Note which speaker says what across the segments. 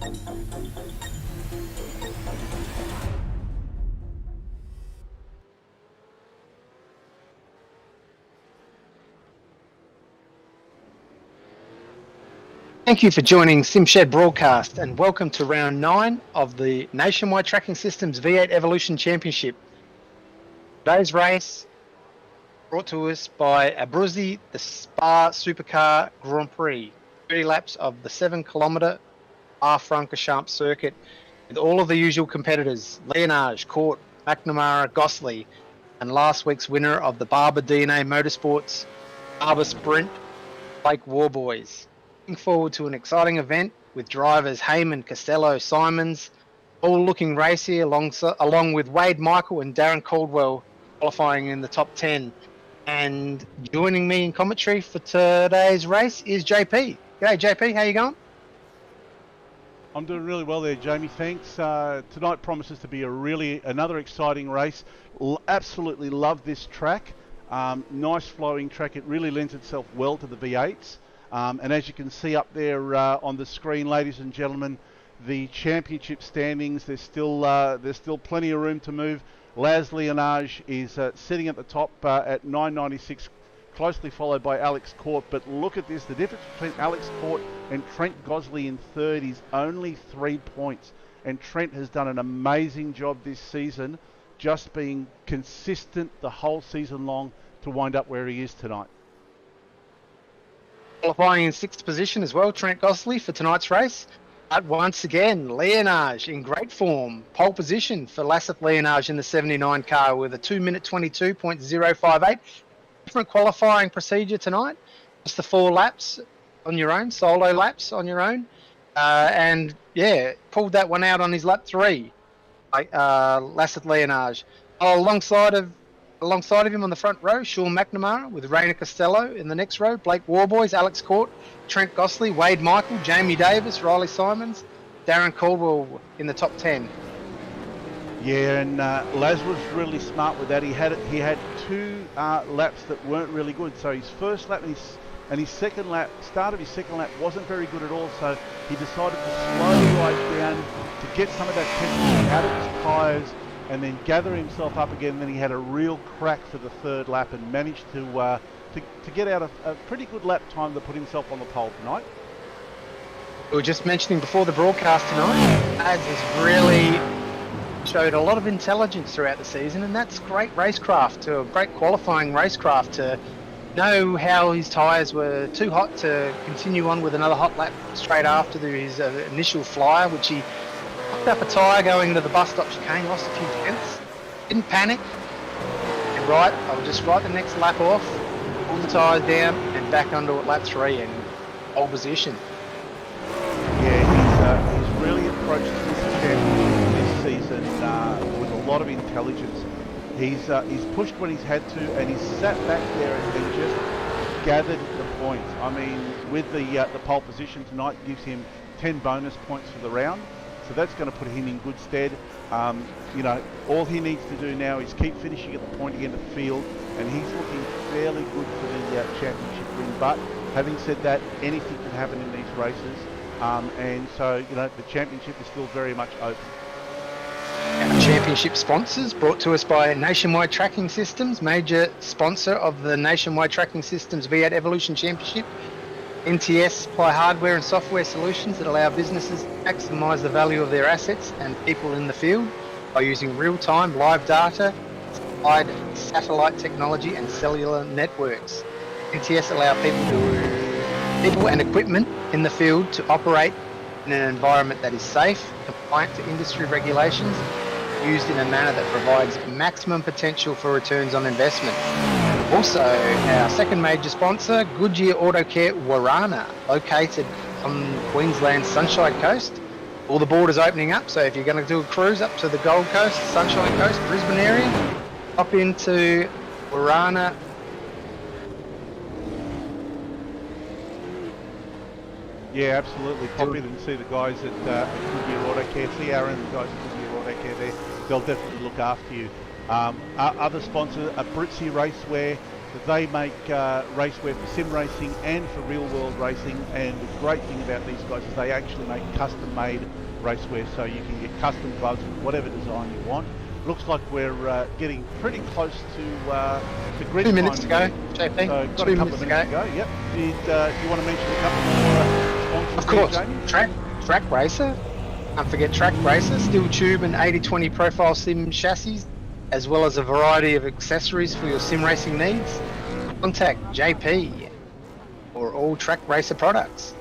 Speaker 1: Thank you for joining SimShed Broadcast and welcome to round 9 of the Nationwide Tracking Systems V8 Evolution Championship. Today's race brought to us by ABRUZZI, the Spa Supercar Grand Prix. 30 laps of the 7-kilometre Spa Francorchamps circuit with all of the usual competitors, Leonage, Court, McNamara, Gosley, and last week's winner of the Barber DNA Motorsports Barber Sprint, Blake Warboys. Looking forward to an exciting event with drivers Heyman, Costello, Simons, all looking racy along with Wade Michael and Darren Caldwell qualifying in the top 10. And joining me in commentary for today's race is JP. G'day JP, how you going?
Speaker 2: I'm doing really well there, Jamie. Thanks. Tonight promises to be another exciting race. Absolutely love this track. Nice flowing track. It really lends itself well to the V8s. And as you can see up there on the screen, ladies and gentlemen, the championship standings, there's still plenty of room to move. Laz Leonage is sitting at the top at 9.96, closely followed by Alex Court. But look at this, the difference between Alex Court and Trent Gosley in third is only 3 points. And Trent has done an amazing job this season, just being consistent the whole season long to wind up where he is tonight.
Speaker 1: Qualifying in 6th position as well, Trent Gosley for tonight's race. But once again, Leonage in great form. Pole position for Lasseth Leonage in the 79 car with a 2 minute 22.058. Different qualifying procedure tonight. Just the 4 laps on your own, solo laps on your own. And yeah, pulled that one out on his lap 3. Lasseth Leonage. Alongside of him on the front row, Sean McNamara with Rainer Costello in the next row, Blake Warboys, Alex Court, Trent Gosley, Wade Michael, Jamie Davis, Riley Simons, Darren Caldwell in the top 10.
Speaker 2: Yeah, and Laz was really smart with that. He had 2 laps that weren't really good. So his first lap and his second lap, start of his second lap wasn't very good at all. So he decided to slow right down to get some of that tension out of his tyres, and then gather himself up again. Then he had a real crack for the 3rd lap and managed to get out a pretty good lap time to put himself on the pole tonight.
Speaker 1: We were just mentioning before the broadcast tonight, Laz has really showed a lot of intelligence throughout the season, and that's great racecraft, great qualifying racecraft to know how his tyres were too hot to continue on with another hot lap straight after his initial flyer, which he hooked up a tyre going to the bus stop chicane, lost a few tenths, didn't panic, and I'll just write the next lap off, pull the tyres down and back onto lap 3 and hold position.
Speaker 2: Yeah, he's really approached this championship this season with a lot of intelligence. He's pushed when he's had to, and he's sat back there and just gathered the points. I mean, with the pole position tonight gives him 10 bonus points for the round. So that's going to put him in good stead. All he needs to do now is keep finishing at the pointy end of the field, and he's looking fairly good for the championship win. But having said that, anything can happen in these races, and so the championship is still very much open.
Speaker 1: Our championship sponsors brought to us by Nationwide Tracking Systems, major sponsor of the Nationwide Tracking Systems V8 Evolution Championship. NTS supply hardware and software solutions that allow businesses to maximise the value of their assets and people in the field by using real-time live data, supplied satellite technology and cellular networks. NTS allow people and equipment in the field to operate in an environment that is safe, compliant to industry regulations, used in a manner that provides maximum potential for returns on investment. Also, our second major sponsor, Goodyear Auto Care Warana, located on Queensland's Sunshine Coast. All the borders opening up, so if you're going to do a cruise up to the Gold Coast, Sunshine Coast, Brisbane area, hop into Warana.
Speaker 2: Yeah, absolutely. Pop in and see the guys at Goodyear Auto Care. See Aaron, the guys at Goodyear Auto Care there. They'll definitely look after you. Other sponsor, ABRUZZI Racewear. that they make racewear for sim racing and for real world racing, and the great thing about these guys is they actually make custom made racewear, so you can get custom gloves with whatever design you want. Looks like we're getting pretty close to grid
Speaker 1: 2 minutes to
Speaker 2: time
Speaker 1: go,
Speaker 2: here.
Speaker 1: JP.
Speaker 2: So got
Speaker 1: 2
Speaker 2: a couple
Speaker 1: minutes
Speaker 2: of
Speaker 1: to
Speaker 2: minutes
Speaker 1: go.
Speaker 2: to go. Yep. Did you want to mention a couple more sponsors?
Speaker 1: Of course,
Speaker 2: there, Jamie?
Speaker 1: Track Racer. Don't forget Track Racer, steel tube and 80/20 profile sim chassis, as well as a variety of accessories for your sim racing needs. Contact JP for all Track Racer products.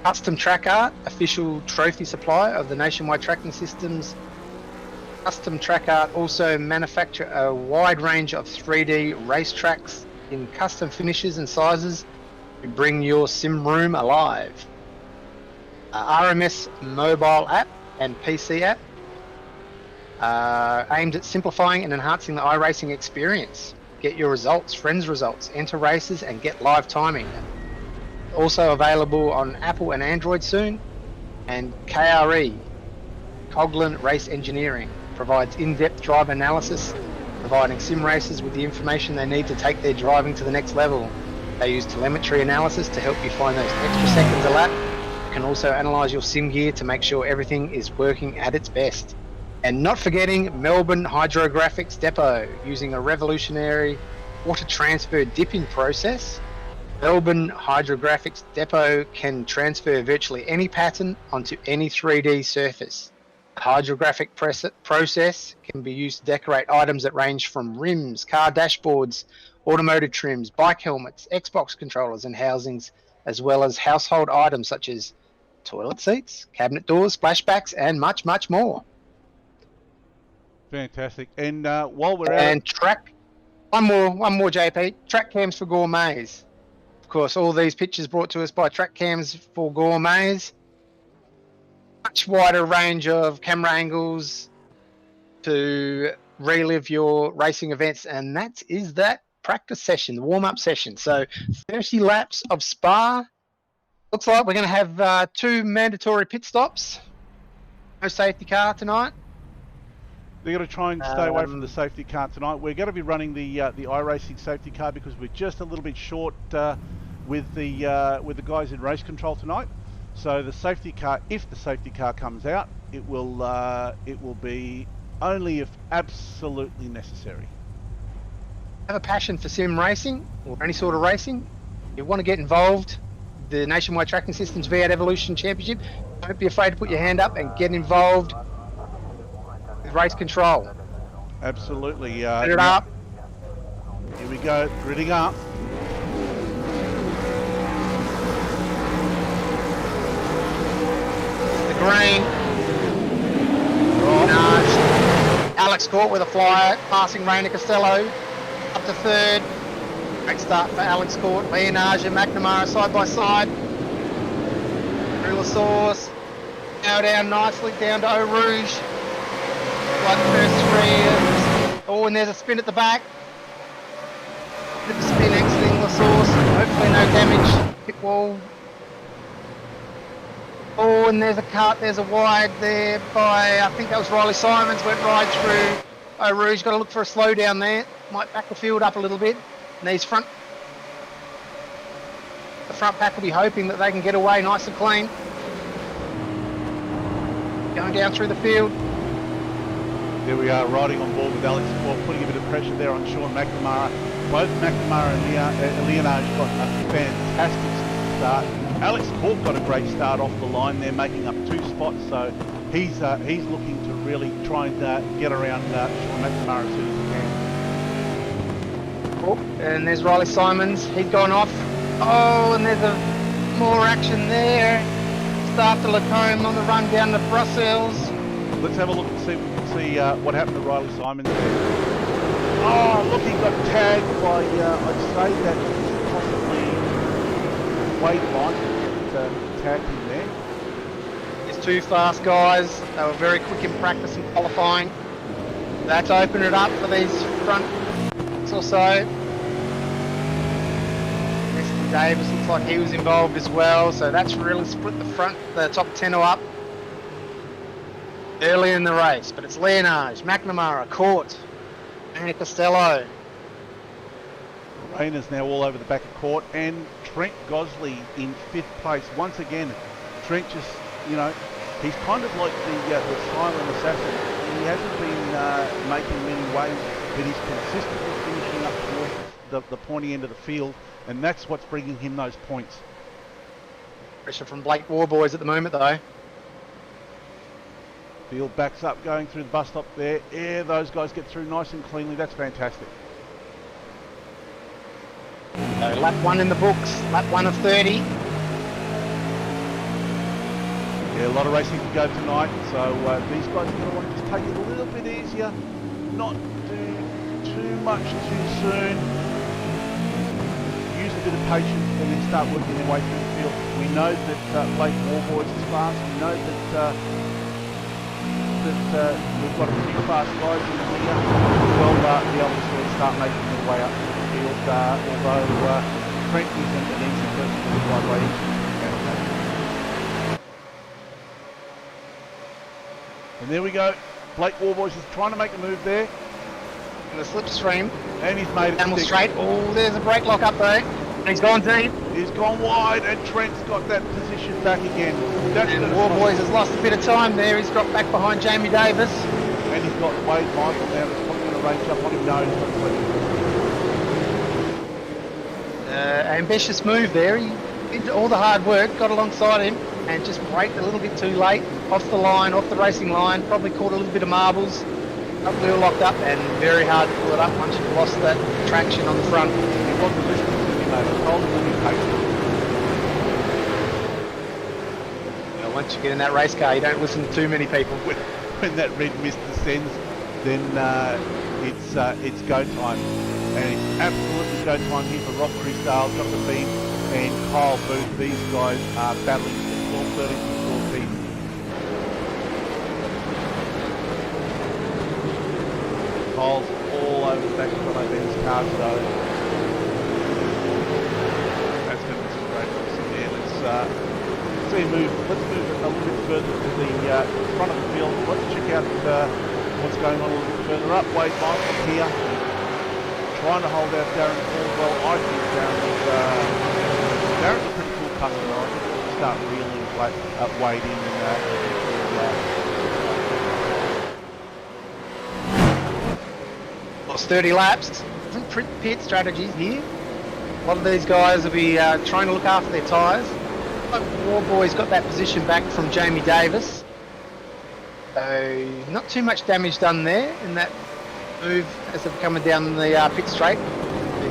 Speaker 1: Custom Track Art, official trophy supplier of the Nationwide Tracking Systems. Custom Track Art also manufacture a wide range of 3D race tracks in custom finishes and sizes to bring your sim room alive. RMS mobile app and PC app aimed at simplifying and enhancing the iRacing experience. Get your results, friends' results, enter races and get live timing. Also available on Apple and Android soon. And KRE, Coghlan Race Engineering, provides in-depth drive analysis, providing sim racers with the information they need to take their driving to the next level. They use telemetry analysis to help you find those extra seconds a lap. You can also analyze your sim gear to make sure everything is working at its best. And not forgetting Melbourne Hydrographics Depot, using a revolutionary water transfer dipping process. Melbourne Hydrographics Depot can transfer virtually any pattern onto any 3D surface. The hydrographic process can be used to decorate items that range from rims, car dashboards, automotive trims, bike helmets, Xbox controllers and housings, as well as household items such as toilet seats, cabinet doors, splashbacks, and much, much more.
Speaker 2: Fantastic. And while we're at
Speaker 1: And
Speaker 2: it,
Speaker 1: track, one more, JP. Track cams for gourmets. Of course, all these pictures brought to us by Track Cams for Gourmets. Much wider range of camera angles to relive your racing events, and that is that practice session, the warm-up session. So 30 laps of Spa. Looks like we're going to have 2 mandatory pit stops. No safety car tonight.
Speaker 2: they're going to try and stay away from the safety car tonight. We're going to be running the iRacing safety car because we're just a little bit short with the guys in race control tonight. So the safety car, if the safety car comes out, it will be only if absolutely necessary.
Speaker 1: Have a passion for sim racing or any sort of racing, you want to get involved, the Nationwide Tracking Systems V8 Evolution Championship, don't be afraid to put your hand up and get involved with race control.
Speaker 2: Absolutely.
Speaker 1: Put it up.
Speaker 2: Here we go, gridding up.
Speaker 1: The green. Nice. Alex Court with a flyer, passing Rainer Costello up to third. Great start for Alex Court. Leonage and McNamara side by side. Through La Source. Now down nicely down to Eau Rouge. Like the first 3. Oh, and there's a spin at the back. Bit of spin exiting La Source. Hopefully no damage. Pit wall. Oh, and there's a cut, there's a wide there by, I think that was Riley Simons, went right through Eau Rouge. Got to look for a slowdown there. Might back the field up a little bit. And the front pack will be hoping that they can get away nice and clean. Going down through the field.
Speaker 2: There we are, riding on board with Alex Court, putting a bit of pressure there on Sean McNamara. Both McNamara and Leonage got a fantastic start. Alex Court got a great start off the line there, making up 2 spots, so he's looking to really try and get around Sean McNamara as soon as he can.
Speaker 1: Oh, and there's Riley Simons, he's gone off. Oh, and there's more action there. Start to Lacombe on the run down to Brussels.
Speaker 2: Let's have a look and see what happened to Riley Simons there. Oh, look, he got tagged by, I'd say that possibly Wade Lyman tagged him there.
Speaker 1: There's 2 fast guys. They were very quick in practice and qualifying. That's opened it up for these front or so. Mr. Davis looks like he was involved as well, so that's really split the top 10 up early in the race. But it's Leonage, McNamara, Court, and Costello.
Speaker 2: Raina's now all over the back of court, and Trent Gosley in 5th place. Once again, Trent just, he's kind of like the silent assassin. He hasn't been making many waves, but he's consistently finishing up towards the pointy end of the field, and that's what's bringing him those points.
Speaker 1: Pressure from Blake Warboys at the moment, though.
Speaker 2: Field backs up, going through the bus stop there. Yeah, those guys get through nice and cleanly. That's fantastic.
Speaker 1: So lap 1 in the books, lap 1 of 30.
Speaker 2: Yeah, a lot of racing to go tonight, so these guys are going to want to just take it a little bit easier, not do too much too soon, use a bit of patience and then start working their way through the field. We know that Blake Warboys is fast. We know that we've got a few fast guys in here. Well, the others will start making their way up to the field, although Trent isn't an easy person to ride way into. And there we go. Blake Warboys is trying to make a move there.
Speaker 1: In the slipstream.
Speaker 2: And he's made it
Speaker 1: Camel straight. Oh, there's a brake lock up though. He's gone deep.
Speaker 2: He's gone wide, and Trent's got that position back again.
Speaker 1: And Warboys has lost a bit of time there. He's dropped back behind Jamie Davis.
Speaker 2: And he's got Wade Michael now that's probably going to range up on him. No, he's not.
Speaker 1: Ambitious move there. He did all the hard work, got alongside him, and just braked a little bit too late. Off the line, off the racing line. Probably caught a little bit of marbles. Front wheel locked up, and very hard to pull it up once you've lost that traction on the front.
Speaker 2: He wasn't listening to me, mate. I told him to be patient.
Speaker 1: Once you get in that race car, you don't listen to too many people.
Speaker 2: When that red mist descends, then it's go time. And it's absolutely go time here for Rob Crisdale, Dr. Bean, and Kyle Booth. These guys are battling for 12, 13 and 14. Kyle's all over the back of John Ben's car, so that's going to be some great racing there. Let's see a move. Let's move a little bit further to the front of the field. Let's check out what's going on a little bit further up. Wade Michael here, trying to hold out Darren Caldwell. I think Darren's a pretty cool customer. I think we'll start reeling Wade in
Speaker 1: Lost 30 laps. Different pit strategies here. A lot of these guys will be trying to look after their tyres. Warboy's got that position back from Jamie Davis. So not too much damage done there in that move as they're coming down the pit straight.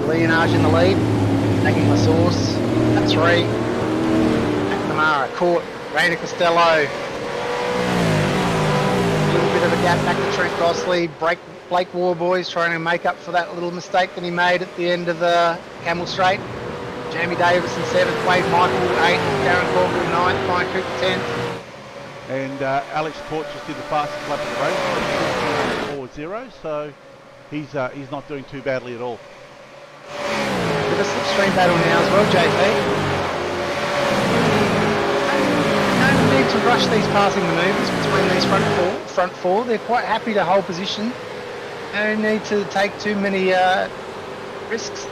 Speaker 1: Leonage in the lead, taking the source. That's 3. McNamara, Court, Raina Costello. A little bit of a gap back to Trent Gosley. Blake Warboys trying to make up for that little mistake that he made at the end of the Camel Straight. Jamie Davis in 7th, Wade Michael 8th, Darren Corker 9th, Mike Cooper 10th.
Speaker 2: And Alex Port just did the fastest lap of the race, 4.0, so he's not doing too badly at all.
Speaker 1: Bit of slipstream battle now as well, JP. No need to rush these passing manoeuvres between these front four. They're quite happy to hold position. No need to take too many risks.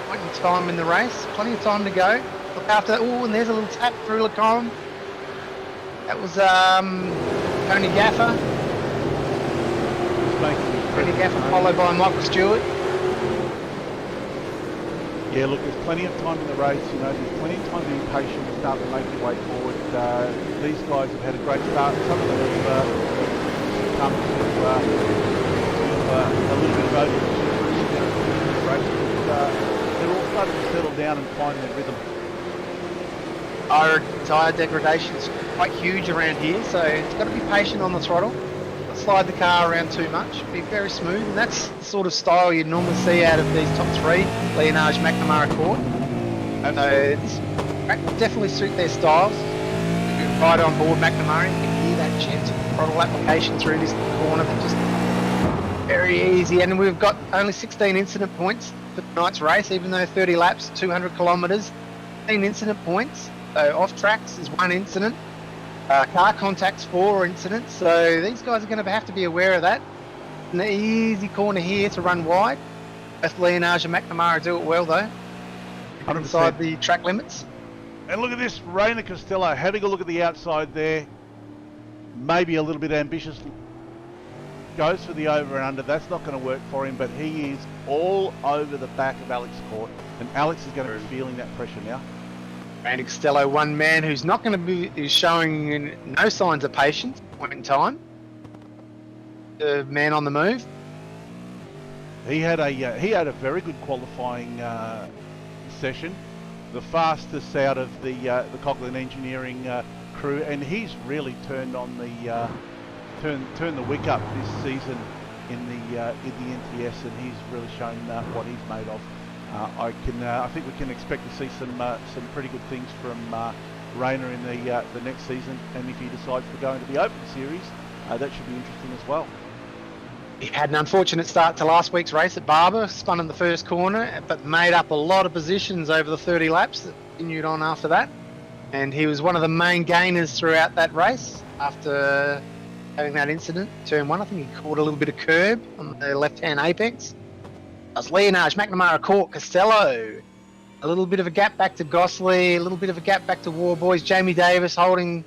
Speaker 1: Point in time in the race, plenty of time to go. Look after. Oh, and there's a little tap through Lacombe. That was Tony Gaffer. Tony Gaffer followed by Michael Stewart.
Speaker 2: Yeah, look, there's plenty of time in the race. There's plenty of time to be patient and start to make your way forward. These guys have had a great start. Some of them have come to a little bit of overshooting in the race, but they're all starting to settle down and find their rhythm.
Speaker 1: Our tyre degradation is quite huge around here, so it's got to be patient on the throttle. Not slide the car around too much, be very smooth, and that's the sort of style you'd normally see out of these top 3, Leonage, McNamara, Court. So it's definitely suit their styles. If you're right on board McNamara, you can hear that gentle throttle application through this corner, but just very easy. And we've got only 16 incident points for tonight's race, even though 30 laps, 200 kilometres, 16 incident points. So off tracks is 1 incident, car contacts 4 incidents, so these guys are going to have to be aware of that. An easy corner here to run wide. Both Leonage and McNamara do it well, though.
Speaker 2: 100%.
Speaker 1: Inside the track limits.
Speaker 2: And look at this, Rainer Costello having a look at the outside there. Maybe a little bit ambitious. Goes for the over and under. That's not going to work for him, but he is all over the back of Alex Court, and Alex is going to be feeling that pressure now.
Speaker 1: Randy Costello, one man who's not going to be, is showing no signs of patience at this point in time. The man on the move.
Speaker 2: He had a very good qualifying session, the fastest out of the Coughlin Engineering crew, and he's really turned on the turn the wick up this season in the NTS, and he's really shown what he's made of. I think we can expect to see some pretty good things from Rainer in the next season, and if he decides to go into the Open Series, that should be interesting as well.
Speaker 1: He had an unfortunate start to last week's race at Barber, spun in the first corner, but made up a lot of positions over the 30 laps that continued on after that. And he was one of the main gainers throughout that race after having that incident. Turn 1, I think he caught a little bit of curb on the left-hand apex. That's Leonage, McNamara, Court, Costello. A little bit of a gap back to Gosling, a little bit of a gap back to Warboys. Jamie Davis holding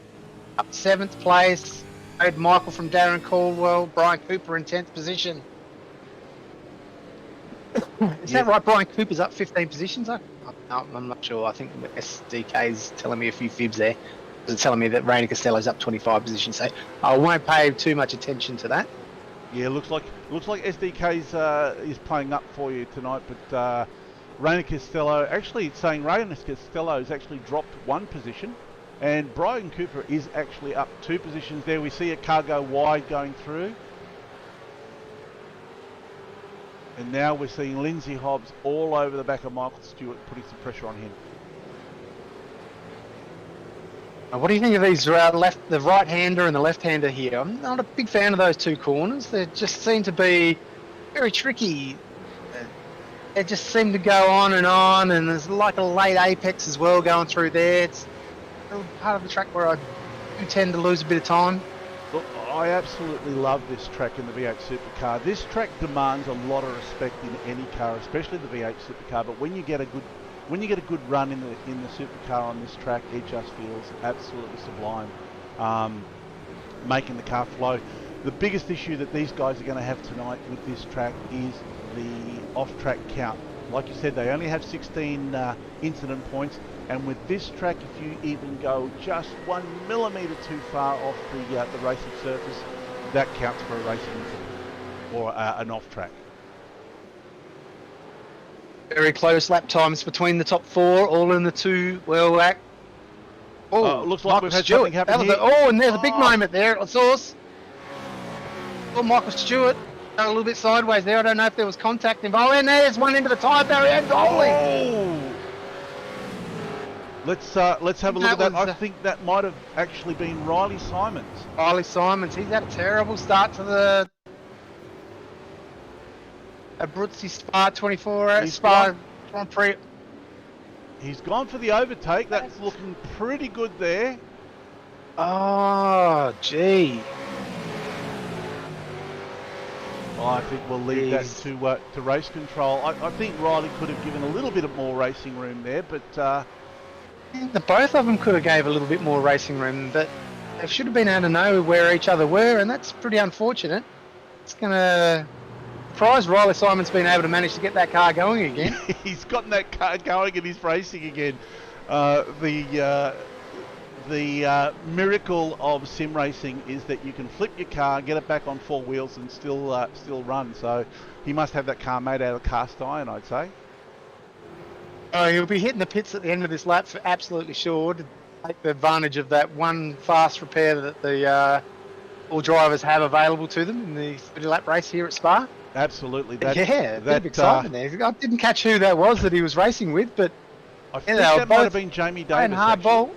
Speaker 1: up 7th place. Ed Michael from Darren Caldwell. Brian Cooper in 10th position. Is that right? Brian Cooper's up 15 positions? I'm not sure. I think SDK's telling me a few fibs there. It's telling me that Rainer Costello's up 25 positions. So I won't pay too much attention to that.
Speaker 2: Yeah, looks like SDK's is playing up for you tonight, but Rainer Costello, actually it's saying Rainer Costello has actually dropped 1 position, and Brian Cooper is actually up 2 positions there. We see a car go wide going through. And now we're seeing Lindsay Hobbs all over the back of Michael Stewart, putting some pressure on him.
Speaker 1: What do you think of these the right-hander and the left-hander here? I'm not a big fan of those 2 corners. They just seem to be very tricky. They just seem to go on, and there's like a late apex as well going through there. It's part of the track where I do tend to lose a bit of time.
Speaker 2: Look, I absolutely love this track in the V8 Supercar. This track demands a lot of respect in any car, especially the V8 Supercar. But when you get a good run in the supercar on this track, it just feels absolutely sublime, making the car flow. The biggest issue that these guys are going to have tonight with this track is the off-track count. Like you said, they only have 16 incident points, and with this track, if you even go just 1 millimetre too far off the racing surface, that counts for a racing incident or an off-track.
Speaker 1: Very close lap times between the top 4, all in the 2 well back.
Speaker 2: Looks like we've had something happen here.
Speaker 1: And there's a big moment there at source. Oh, Michael Stewart a little bit sideways there. I don't know if there was contact involved. And there's one into the tyre barrier and rolling.
Speaker 2: Oh! Let's have a look at that. I think that might have actually been Riley Simons.
Speaker 1: Riley Simons, he's had a terrible start to the ABRUZZI Spa 24 Spa Grand Prix.
Speaker 2: He's gone for the overtake. That's looking pretty good there.
Speaker 1: Oh, gee.
Speaker 2: I think we'll leave that to race control. I think Riley could have given a little bit more racing room there, but
Speaker 1: the both of them could have gave a little bit more racing room, but they should have been able to know where each other were, and that's pretty unfortunate. It's going to surprise Riley Simon's been able to manage to get that car going again.
Speaker 2: He's gotten that car going and he's racing again. The miracle of sim racing is that you can flip your car, get it back on 4 wheels, and still run. So he must have that car made out of cast iron, I'd say.
Speaker 1: Oh, he'll be hitting the pits at the end of this lap for absolutely sure to take the advantage of that one fast repair that the all drivers have available to them in the 30-lap race here at Spa.
Speaker 2: Absolutely.
Speaker 1: A bit of excitement there. I didn't catch who that was that he was racing with, but
Speaker 2: I think that might have been Jamie Davis.
Speaker 1: And hardball.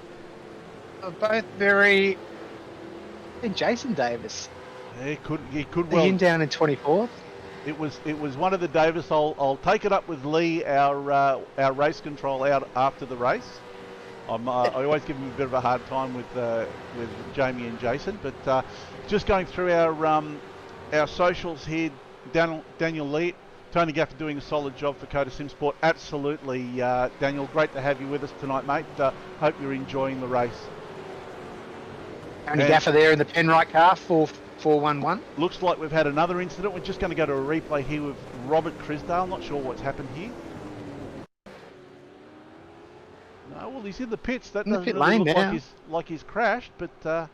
Speaker 1: Both very. I think Jason Davis.
Speaker 2: Yeah, he could well.
Speaker 1: Him down in 24th.
Speaker 2: It was one of the Davis. I'll take it up with Lee, our race control out after the race. I always give him a bit of a hard time with Jamie and Jason, but just going through our socials here, Daniel Lee Tony Gaffer doing a solid job for Coda Sim Sport. Absolutely, Daniel. Great to have you with us tonight, mate. Hope you're enjoying the race.
Speaker 1: Tony Gaffer there in the Penrite car, 411.
Speaker 2: Looks like we've had another incident. We're just going to go to a replay here with Robert Crisdale. Not sure what's happened here. No, well, he's in the pits. That doesn't really look like he's crashed, but...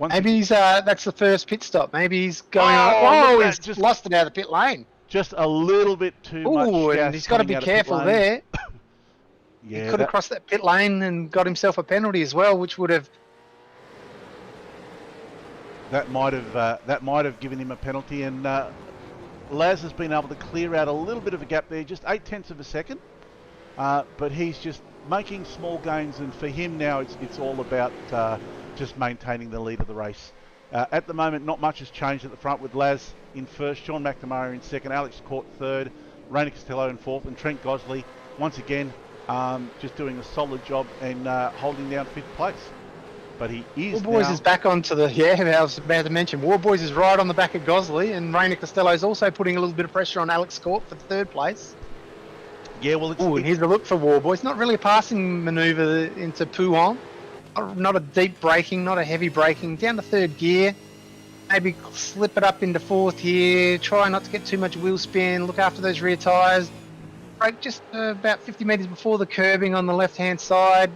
Speaker 1: maybe he's that's the first pit stop. Maybe he's going on. Oh, he's just lost it out of the pit lane.
Speaker 2: Just a little bit too much.
Speaker 1: Oh, and he's got to be careful there.
Speaker 2: Yeah,
Speaker 1: he could have crossed that pit lane and got himself a penalty as well, which would have.
Speaker 2: That might have given him a penalty, and Laz has been able to clear out a little bit of a gap there, just 0.8 of a second. But he's just making small gains, and for him now, it's all about just maintaining the lead of the race. At the moment, not much has changed at the front, with Laz in first, Sean McNamara in second, Alex Court third, Rainer Costello in fourth, and Trent Gosley once again just doing a solid job and holding down fifth place. But he is
Speaker 1: Warboys is back onto the... Yeah, I was about to mention. Warboys is right on the back of Gosley, and Rainer Costello is also putting a little bit of pressure on Alex Court for third place.
Speaker 2: Yeah, well,
Speaker 1: and here's a look for Warboys. Not really a passing manoeuvre into Pouhon. Not a deep braking, not a heavy braking. Down to third gear. Maybe slip it up into fourth here. Try not to get too much wheel spin. Look after those rear tyres. Brake just about 50 metres before the curbing on the left-hand side.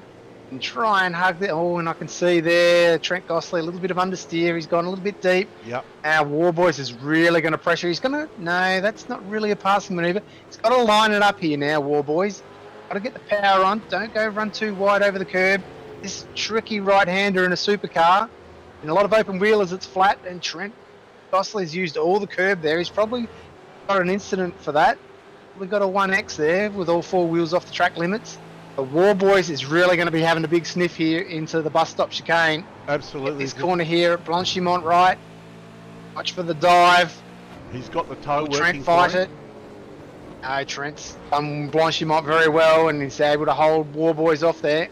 Speaker 1: And try and hug the... Oh, and I can see there, Trent Gosley, a little bit of understeer. He's gone a little bit deep.
Speaker 2: Yep.
Speaker 1: Now, Warboys is really going to pressure. He's going to... No, that's not really a passing manoeuvre. He's got to line it up here now, Warboys. Got to get the power on. Don't go run too wide over the curb. This tricky right-hander in a supercar. In a lot of open wheelers, it's flat, and Trent Gosley's used all the curb there. He's probably got an incident for that. We've got a 1X there with all four wheels off the track limits. The Warboys is really going to be having a big sniff here into the bus stop chicane.
Speaker 2: Absolutely.
Speaker 1: This corner here at Blanchimont right. Watch for the dive.
Speaker 2: He's got the toe working.
Speaker 1: Trent fight it. No, Trent's done Blanchimont very well, and he's able to hold Warboys off there.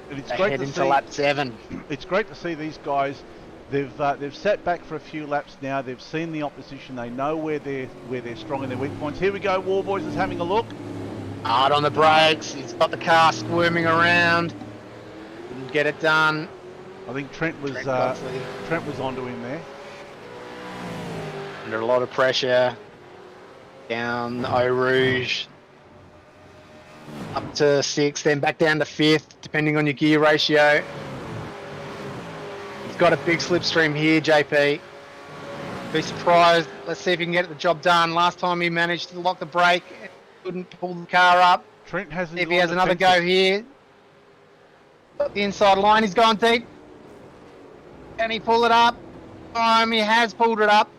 Speaker 2: And it's great
Speaker 1: head
Speaker 2: to
Speaker 1: into
Speaker 2: see,
Speaker 1: lap 7.
Speaker 2: It's great to see these guys. They've sat back for a few laps now. They've seen the opposition. They know where they're strong and their weak points. Here we go. Warboys is having a look.
Speaker 1: Hard on the brakes. He's got the car squirming around. Didn't get it done.
Speaker 2: I think Trent was onto him there.
Speaker 1: Under a lot of pressure. Down the Eau Rouge. Up to 6th, then back down to 5th, depending on your gear ratio. He's got a big slipstream here, JP. Be surprised. Let's see if he can get the job done. Last time he managed to lock the brake, couldn't pull the car up.
Speaker 2: Trent hasn't.
Speaker 1: If he has another go here. Got the inside line, he's gone deep. Can he pull it up? He has pulled it up.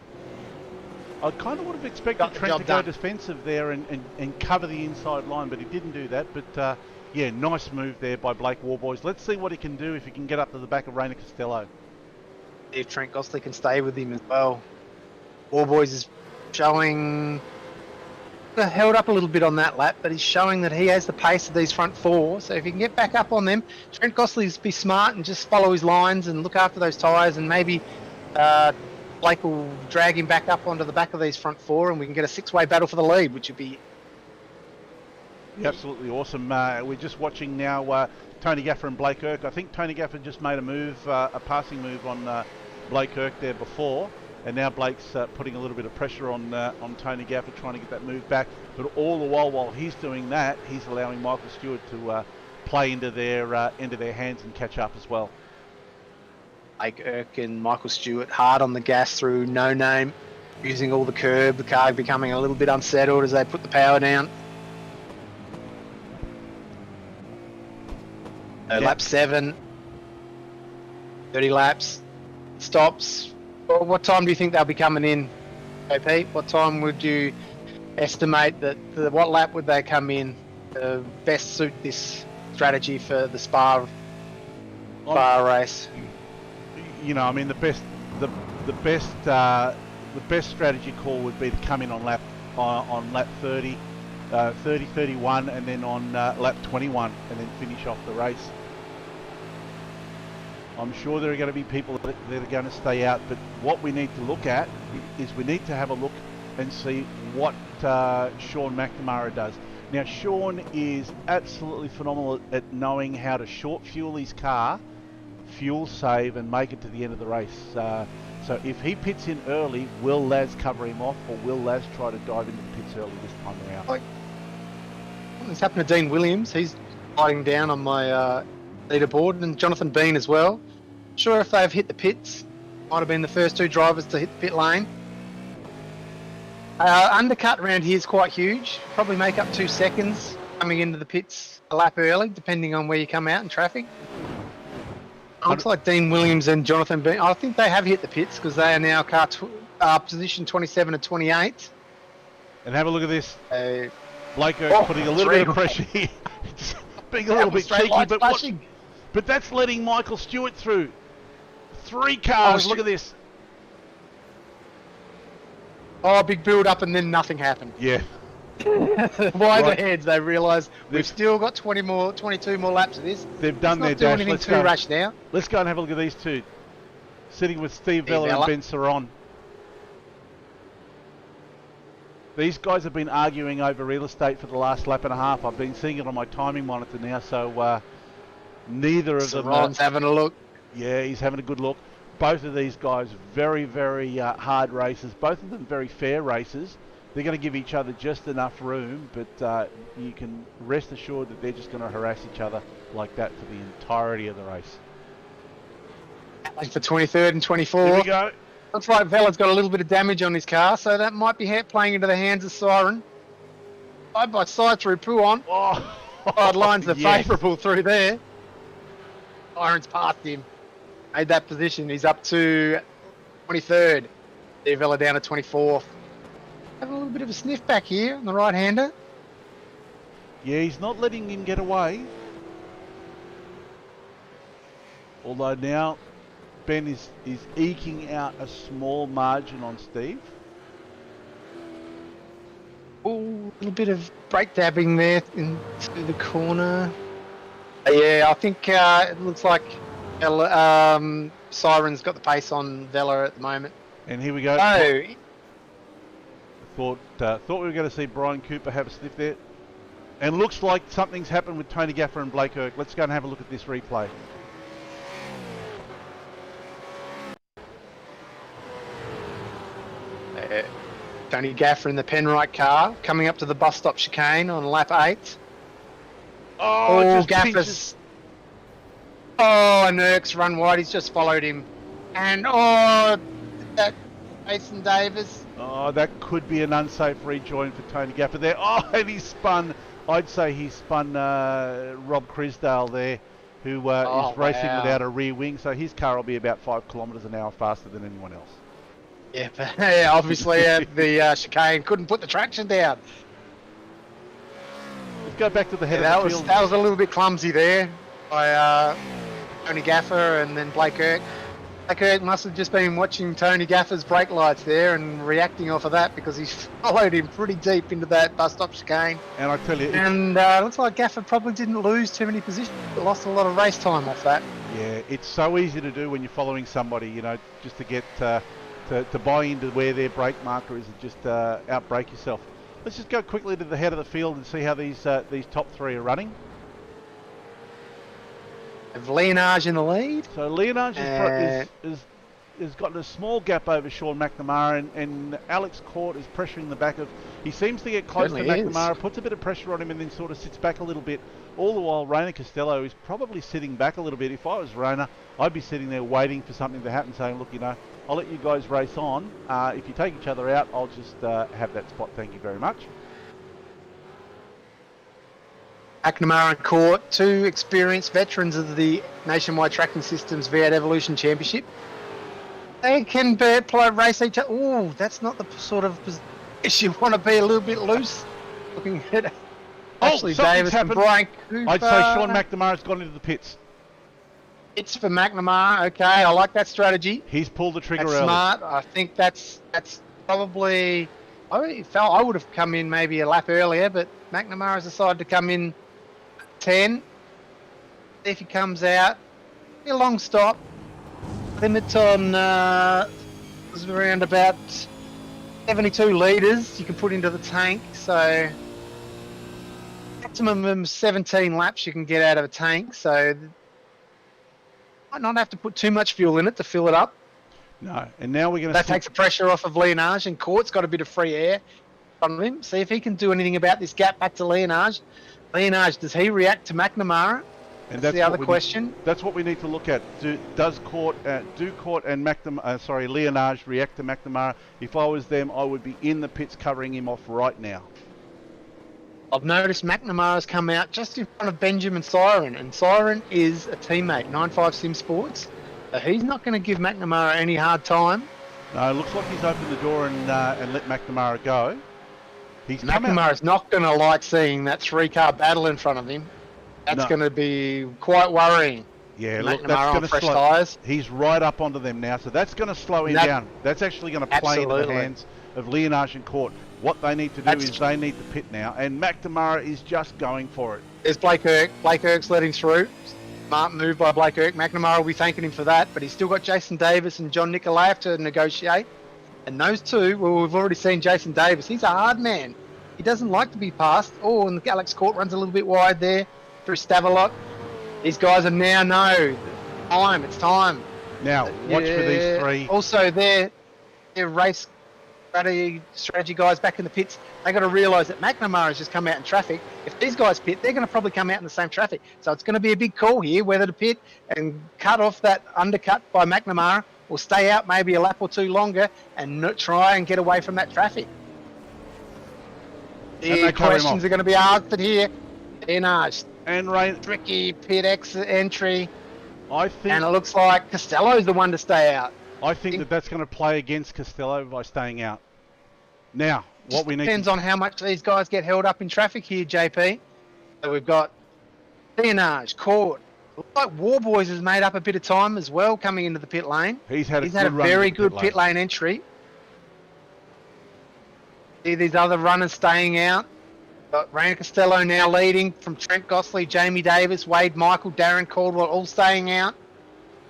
Speaker 2: I kind of would have expected Trent to go defensive there and cover the inside line, but he didn't do that. But yeah, nice move there by Blake Warboys. Let's see what he can do if he can get up to the back of Rainer Costello.
Speaker 1: If Trent Gosley can stay with him as well. Warboys is showing... held up a little bit on that lap, but he's showing that he has the pace of these front four. So if he can get back up on them, Trent Gosley's be smart and just follow his lines and look after those tyres, and maybe Blake will drag him back up onto the back of these front four, and we can get a 6-way battle for the lead, which would be
Speaker 2: absolutely awesome. We're just watching now Tony Gaffer and Blake Erck. I think Tony Gaffer just made a move, a passing move on Blake Erck there before. And now Blake's putting a little bit of pressure on Tony Gaffer, trying to get that move back. But all the while he's doing that, he's allowing Michael Stewart to play into their hands and catch up as well.
Speaker 1: Blake Erck and Michael Stewart hard on the gas through No Name, using all the curb. The car becoming a little bit unsettled as they put the power down. Lap 7, 30 laps, stops. What time do you think they'll be coming in, JP? What time would you estimate that? What lap would they come in to best suit this strategy for the Spa race?
Speaker 2: You know, I mean, the best strategy call would be to come in on lap 30, 31, and then on lap 21, and then finish off the race. I'm sure there are going to be people that are going to stay out, but what we need to look at is we need to have a look and see what Sean McNamara does. Now, Sean is absolutely phenomenal at knowing how to short fuel his car, fuel save, and make it to the end of the race. So if he pits in early, will Laz cover him off, or will Laz try to dive into the pits early this time around?
Speaker 1: Like, it's happened to Dean Williams. He's sliding down on my leaderboard, and Jonathan Bean as well. Sure, if they've hit the pits, might have been the first two drivers to hit the pit lane. Undercut around here is quite huge. Probably make up 2 seconds coming into the pits a lap early, depending on where you come out in traffic. Looks like Dean Williams and Jonathan Bean. I think they have hit the pits because they are now position 27 and 28.
Speaker 2: And have a look at this. Blake putting a little bit of pressure here. It's being a little bit cheeky, but that's letting Michael Stewart through. 3 cars. Look at this.
Speaker 1: Oh, big build up and then nothing happened.
Speaker 2: Yeah.
Speaker 1: Why the heads? They realise we've still got 22 more laps of this.
Speaker 2: They've done their
Speaker 1: dash.
Speaker 2: Let's
Speaker 1: too rash now.
Speaker 2: Let's go and have a look at these two. Sitting with Steve Vella and Ben Saron. These guys have been arguing over real estate for the last lap and a half. I've been seeing it on my timing monitor now, so neither of them...
Speaker 1: Saron's having a look.
Speaker 2: Yeah, he's having a good look. Both of these guys, very, very hard races. Both of them very fair races. They're going to give each other just enough room, but you can rest assured that they're just going to harass each other like that for the entirety of the race.
Speaker 1: Like for 23rd and 24.
Speaker 2: Here we go.
Speaker 1: Looks like Vella's got a little bit of damage on his car, so that might be playing into the hands of Siren. Side by side through Puon. Side lines are favourable through there. Siren's past him. Made that position. He's up to 23rd. There, Vella down to 24th. Having a little bit of a sniff back here on the right-hander.
Speaker 2: Yeah, he's not letting him get away. Although now Ben is eking out a small margin on Steve.
Speaker 1: Oh, a little bit of brake dabbing there into the corner. Yeah, I think it looks like Siren's got the pace on Vella at the moment.
Speaker 2: And here we go.
Speaker 1: Oh.
Speaker 2: Thought we were going to see Brian Cooper have a sniff there. And looks like something's happened with Tony Gaffer and Blake Kirk. Let's go and have a look at this replay.
Speaker 1: Tony Gaffer in the Penrite car coming up to the bus stop chicane on lap 8.
Speaker 2: Oh,
Speaker 1: Gaffer's... Oh, and Erk's run wide. He's just followed him. And, that Jason Davis.
Speaker 2: Oh, that could be an unsafe rejoin for Tony Gaffer there. Oh, and he spun... I'd say he spun Rob Crisdale there, who is racing without a rear wing. So his car will be about 5 kilometres an hour faster than anyone else.
Speaker 1: Yeah, but obviously the chicane couldn't put the traction down.
Speaker 2: Let's go back to the head of the field.
Speaker 1: That was a little bit clumsy there by Tony Gaffer and then Blake Kirk. Blake Kirk must have just been watching Tony Gaffer's brake lights there and reacting off of that because he followed him pretty deep into that bus stop chicane.
Speaker 2: And I tell you...
Speaker 1: And looks like Gaffer probably didn't lose too many positions, but lost a lot of race time off that.
Speaker 2: Yeah, it's so easy to do when you're following somebody, you know, just to get... To buy into where their brake marker is and just outbrake yourself. Let's just go quickly to the head of the field and see how these top 3 are running.
Speaker 1: Have Leonage in the lead.
Speaker 2: So Leonage has gotten a small gap over Sean McNamara, and Alex Court is pressuring the back of... He seems to get close to McNamara, puts a bit of pressure on him and then sort of sits back a little bit. All the while, Rainer Costello is probably sitting back a little bit. If I was Rainer, I'd be sitting there waiting for something to happen, saying, look, you know, I'll let you guys race on. If you take each other out, I'll just have that spot. Thank you very much.
Speaker 1: McNamara and Court, 2 experienced veterans of the Nationwide Tracking Systems V8 Evolution Championship. They can race each other. Oh, that's not the sort of position you want to be, a little bit loose. Looking at Ashley Davis and Brian Cooper.
Speaker 2: I'd say Sean McNamara's gone into the pits.
Speaker 1: It's for McNamara. Okay, I like that strategy.
Speaker 2: He's pulled the trigger early.
Speaker 1: That's smart. I think that's probably... I would have come in maybe a lap earlier, but McNamara's decided to come in 10. If he comes out, a long stop. Limit on was around about 72 litres you can put into the tank, so maximum of 17 laps you can get out of a tank, so might not have to put too much fuel in it to fill it up.
Speaker 2: No, and now we're going to...
Speaker 1: That takes the pressure off of Leonage, and Court's got a bit of free air in front of him. See if he can do anything about this gap back to Leonage. Leonage, does he react to McNamara?
Speaker 2: And
Speaker 1: that's the other question.
Speaker 2: That's what we need to look at. Do Court and Leonage react to McNamara? If I was them, I would be in the pits covering him off right now.
Speaker 1: I've noticed McNamara's come out just in front of Benjamin Siren, and Siren is a teammate, 95 Sim Sports. So he's not going to give McNamara any hard time.
Speaker 2: No, it looks like he's opened the door and let McNamara go.
Speaker 1: McNamara's not going to like seeing that three-car battle in front of him. That's going to be quite worrying.
Speaker 2: Yeah,
Speaker 1: McNamara
Speaker 2: look, that's going to
Speaker 1: fresh
Speaker 2: slow.
Speaker 1: tyres.
Speaker 2: He's right up onto them now, so that's going to slow him down. That's actually going to play into the hands of Leonage and Court. What they need to do is they need to pit now, and McNamara is just going for it.
Speaker 1: There's Blake Erck. Blake Erck's letting through. Smart move by Blake Erck. McNamara will be thanking him for that, but he's still got Jason Davis and John Nikolaev to negotiate. And those two, well, we've already seen Jason Davis. He's a hard man. He doesn't like to be passed. Oh, and Alex Court runs a little bit wide there through Stavelot. These guys are now it's time.
Speaker 2: Now, watch for these three.
Speaker 1: Also, they're race strategy guys back in the pits. They got to realise that McNamara's just come out in traffic. If these guys pit, they're going to probably come out in the same traffic. So it's going to be a big call here whether to pit and cut off that undercut by McNamara or stay out maybe a lap or two longer and try and get away from that traffic. The questions are going to be answered here. Tricky pit exit entry. And it looks like Costello's the one to stay out.
Speaker 2: I think that's going to play against Costello by staying out. Now, what we need
Speaker 1: depends on how much these guys get held up in traffic here, JP. So we've got Leonage, Court. Looks like Warboys has made up a bit of time as well coming into the pit lane.
Speaker 2: He's had a
Speaker 1: very good pit lane entry. See these other runners staying out. Got Rainer Costello now leading from Trent Gosling, Jamie Davis, Wade Michael, Darren Caldwell all staying out.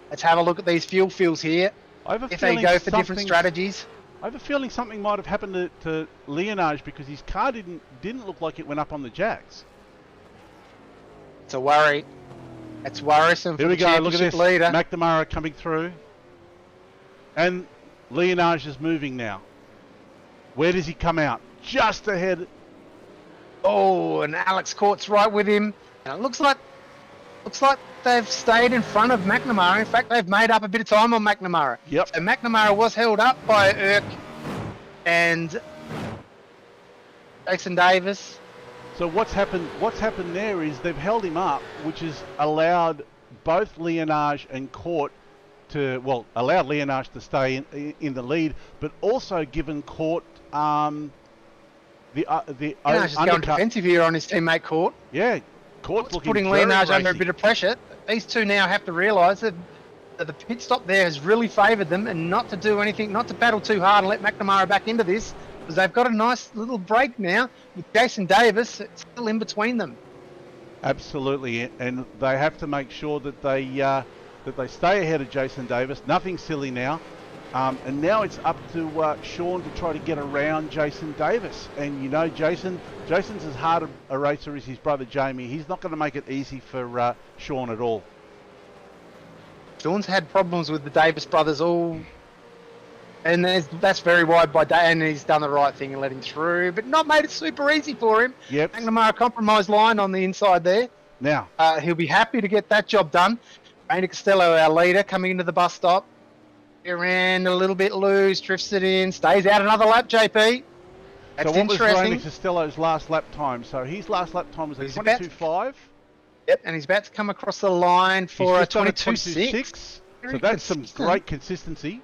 Speaker 1: Let's have a look at these fuel fields here. If they go for different strategies.
Speaker 2: I have a feeling something might have happened to Leonage because his car didn't look like it went up on the jacks.
Speaker 1: It's a worry. It's worrisome for the championship leader.
Speaker 2: McNamara coming through. And Leonage is moving now. Where does he come out? Just ahead.
Speaker 1: Oh, and Alex Court's right with him. And it looks like they've stayed in front of McNamara. In fact, they've made up a bit of time on McNamara.
Speaker 2: Yep.
Speaker 1: So McNamara was held up by Erck and Jason Davis.
Speaker 2: So what's happened there is they've held him up, which has allowed both Leonage and Court allowed Leonage to stay in the lead, but also given Court the
Speaker 1: Leonage is going defensive here on his teammate Court.
Speaker 2: Yeah, Court's
Speaker 1: putting Leonage under a bit of pressure. These two now have to realise that the pit stop there has really favoured them, and not to do anything, not to battle too hard and let McNamara back into this, because they've got a nice little break now with Jason Davis still in between them.
Speaker 2: Absolutely, and they have to make sure that they stay ahead of Jason Davis. Nothing silly now. And now it's up to Sean to try to get around Jason Davis. And you know, Jason's as hard a racer as his brother Jamie. He's not going to make it easy for Sean at all.
Speaker 1: Sean's had problems with the Davis brothers and that's very wide by day, and he's done the right thing and let him through, but not made it super easy for him.
Speaker 2: Yep.
Speaker 1: McNamara compromise line on the inside there.
Speaker 2: Now
Speaker 1: he'll be happy to get that job done. Rainer Costello, our leader, coming into the bus stop. Around a little bit loose, drifts it in, stays out another lap, JP. That's
Speaker 2: so what was
Speaker 1: interesting.
Speaker 2: Rainer Costello's last lap time? So his last lap time was a 22.5.
Speaker 1: Yep, and he's about to come across the line for a 22.6.
Speaker 2: So that's some great consistency.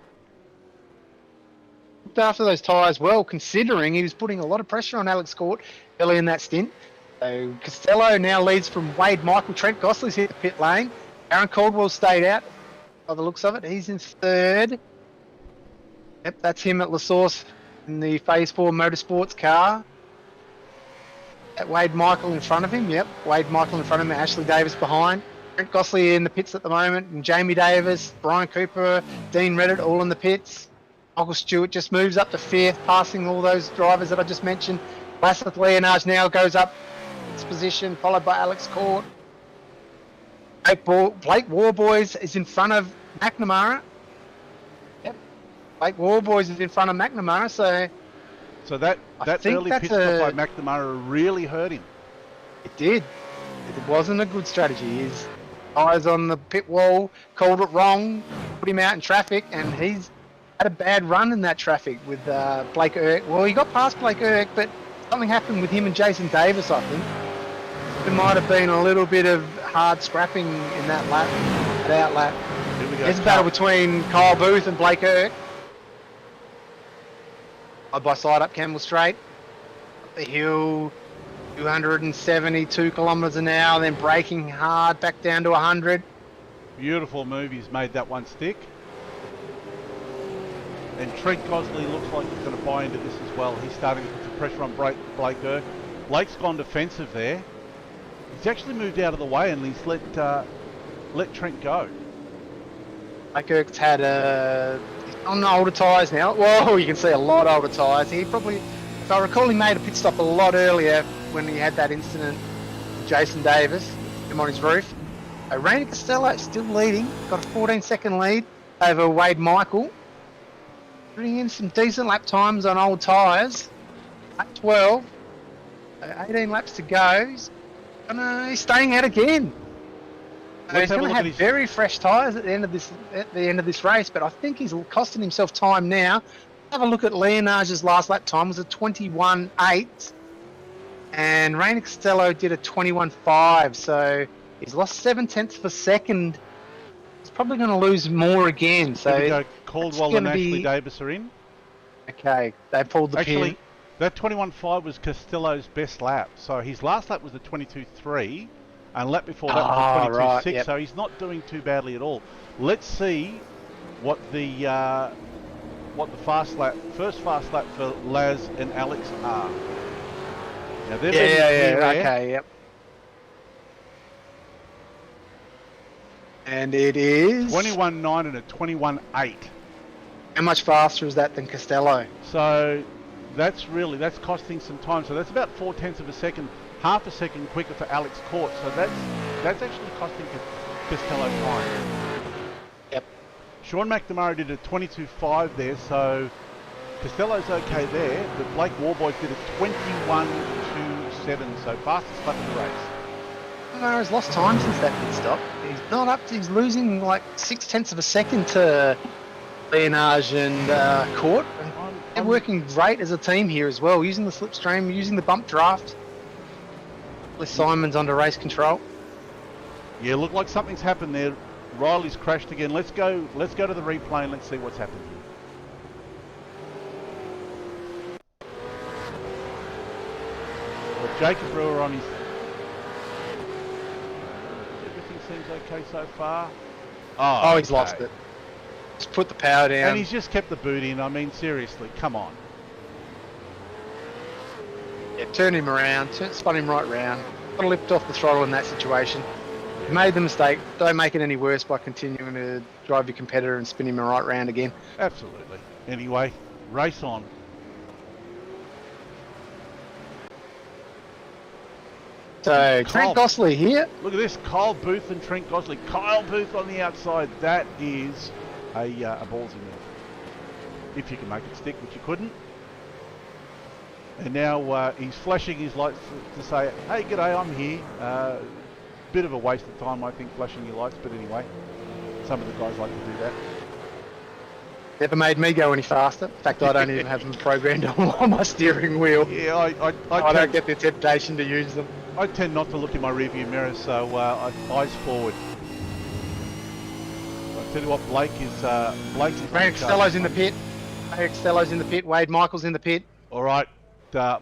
Speaker 1: Looked after those tyres well, considering he was putting a lot of pressure on Alex Court early in that stint. So Costello now leads from Wade Michael. Trent Gosling's hit the pit lane. Aaron Caldwell stayed out. By the looks of it, he's in third. Yep, that's him at La Source in the Phase 4 Motorsports car. Wade Michael in front of him. Yep, Wade Michael in front of him. Ashley Davis behind. Trent Gosling in the pits at the moment. And Jamie Davis, Brian Cooper, Dean Reddit all in the pits. Michael Stewart just moves up to 5th, passing all those drivers that I just mentioned. Laseth Leonage now goes up its position, followed by Alex Court. Blake Warboys is in front of McNamara. Yep. Blake Warboys is in front of McNamara,
Speaker 2: So that early pit stop by McNamara really hurt him.
Speaker 1: It did. It wasn't a good strategy. His eyes on the pit wall, called it wrong, put him out in traffic, and he's had a bad run in that traffic with Blake Erck. Well, he got past Blake Erck, but something happened with him and Jason Davis, I think. There might have been a little bit of hard scrapping in that lap, that out lap.
Speaker 2: Here we go.
Speaker 1: There's a battle between Kyle Booth and Blake Erck. Side by side up Campbell Straight. Up the hill, 272 kilometres an hour, then braking hard back down to 100.
Speaker 2: Beautiful move. He's made that one stick. And Trent Gosley looks like he's going to buy into this as well. He's starting to put some pressure on Blake Erck. Blake's gone defensive there. He's actually moved out of the way and he's let Trent go.
Speaker 1: Blake Erck's had he's on the older tyres now. Whoa, you can see a lot older tyres. He probably, if I recall, he made a pit stop a lot earlier when he had that incident with Jason Davis, him on his roof. Rainer Costello still leading, got a 14-second lead over Wade Michael. Putting in some decent lap times on old tyres. Lap 12, 18 laps to go. He's staying out again. He's going to have very fresh tyres at the end of this race, but I think he's costing himself time now. Have a look at Leonage's last lap time, was a 21.8, and Rainer Costello did a 21.5, so he's lost 7/10 of a second. He's probably going to lose more again. So
Speaker 2: here we go. Caldwell and Ashley Davis are in.
Speaker 1: Okay, they pulled the pin.
Speaker 2: Actually, that 21.5 was Costello's best lap. So his last lap was the 22.3, and lap before that was the 22.6. Yep. So he's not doing too badly at all. Let's see what the first fast lap for Laz and Alex are. Now they're
Speaker 1: okay, yep. And it is
Speaker 2: 21.9 and a 21.8.
Speaker 1: How much faster is that than Costello?
Speaker 2: So that's costing some time. So that's about 0.4 of a second, half a second quicker for Alex Court. So that's actually costing Costello time.
Speaker 1: Yep.
Speaker 2: Sean McNamara did a 22.5 there, so Costello's okay there, but Blake Warboys did a 21.27, so fastest lap of the race.
Speaker 1: McNamara's lost time since that pit stop. He's not up to, he's losing like 0.6 of a second to Leonage and Court. They're working great as a team here as well, using the slipstream, using the bump draft. With Simon's under race control.
Speaker 2: Yeah, look like something's happened there. Riley's crashed again. Let's go to the replay and let's see what's happened here. Well, Jacob Brewer on his... Everything seems okay so far.
Speaker 1: Oh, he's lost it. Just put the power down.
Speaker 2: And he's just kept the boot in. I mean, seriously, come on.
Speaker 1: Yeah, turn him around, spun him right round. Got to lift off the throttle in that situation. You made the mistake. Don't make it any worse by continuing to drive your competitor and spin him right round again.
Speaker 2: Absolutely. Anyway, race on.
Speaker 1: So, Trent Gosley here.
Speaker 2: Look at this, Kyle Booth and Trent Gosley. Kyle Booth on the outside. That is a ballsy move. If you can make it stick, which you couldn't. And now he's flashing his lights to say, hey, g'day, I'm here. Bit of a waste of time, I think, flashing your lights. But anyway, some of the guys like to do that.
Speaker 1: Never made me go any faster. In fact, I don't even have them programmed on my steering wheel.
Speaker 2: Yeah,
Speaker 1: I don't get the temptation to use them.
Speaker 2: I tend not to look in my rearview mirror, so eyes forward. I'll tell you what, Blake is...
Speaker 1: Rainer Costello's in the pit. Rainer Costello's in the pit. Wade Michael's in the pit.
Speaker 2: All right.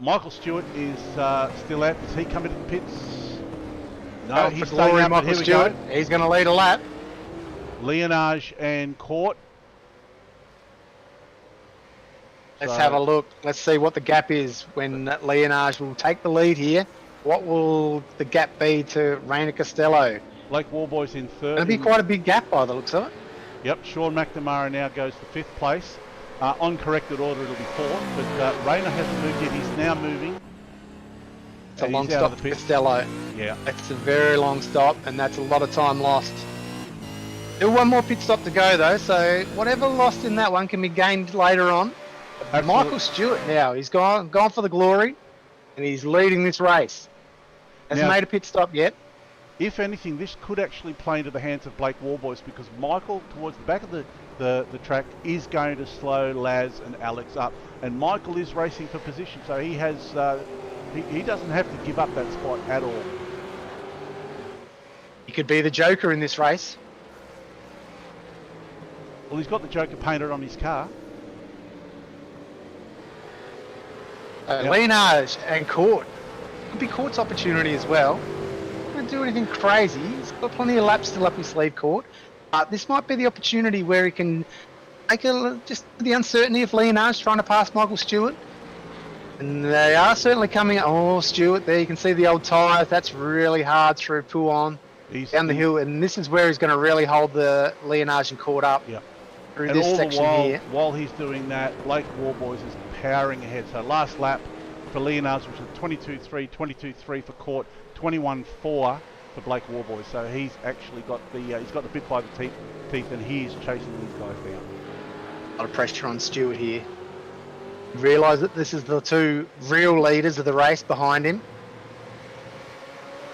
Speaker 2: Michael Stewart is still out. Does he come into the pits? No, he's staying out, but here we go.
Speaker 1: He's going to lead a lap.
Speaker 2: Leonage and Court.
Speaker 1: Let's have a look. Let's see what the gap is when Leonage will take the lead here. What will the gap be to Rainer Costello?
Speaker 2: Blake Warboys in third.
Speaker 1: It'll be quite a big gap by the looks of it.
Speaker 2: Yep, Sean McNamara now goes to 5th place. On corrected order, it'll be fourth, but Rayner hasn't moved yet. He's now moving.
Speaker 1: It's a
Speaker 2: And
Speaker 1: long
Speaker 2: he's out of
Speaker 1: stop
Speaker 2: the
Speaker 1: for
Speaker 2: pit.
Speaker 1: Costello.
Speaker 2: Yeah.
Speaker 1: It's a very long stop, and that's a lot of time lost. Still one more pit stop to go, though, so whatever lost in that one can be gained later on.
Speaker 2: Absolutely.
Speaker 1: Michael Stewart now, he's gone for the glory, and he's leading this race. Hasn't
Speaker 2: Now-
Speaker 1: made a pit stop yet.
Speaker 2: If anything, this could actually play into the hands of Blake Warboys, because Michael, towards the back of the track, is going to slow Laz and Alex up. And Michael is racing for position, so he has he doesn't have to give up that spot at all.
Speaker 1: He could be the Joker in this race.
Speaker 2: Well, he's got the Joker painted on his car. Yep.
Speaker 1: Lienage and Court. Could be Court's opportunity as well. Not going to do anything crazy. He's got plenty of laps still up his sleeve, Court. This might be the opportunity where he can make just the uncertainty of Lienage trying to pass Michael Stewart. And they are certainly coming. Oh, Stewart, there you can see the old tyres. That's really hard through Pouon down the hill. And this is where he's going to really hold the Lienage and Court up.
Speaker 2: Yeah.
Speaker 1: Through
Speaker 2: And
Speaker 1: this
Speaker 2: all
Speaker 1: section
Speaker 2: the while,
Speaker 1: here.
Speaker 2: while he's doing that, Blake Warboys is powering ahead. So last lap for Lienage, which is 22.3, 22.3 for Court, 21.4 for Blake Warboys. So he's actually got he's got the bit by the teeth, and he is chasing these guys down.
Speaker 1: A lot of pressure on Stewart here. Realise that this is the two real leaders of the race behind him.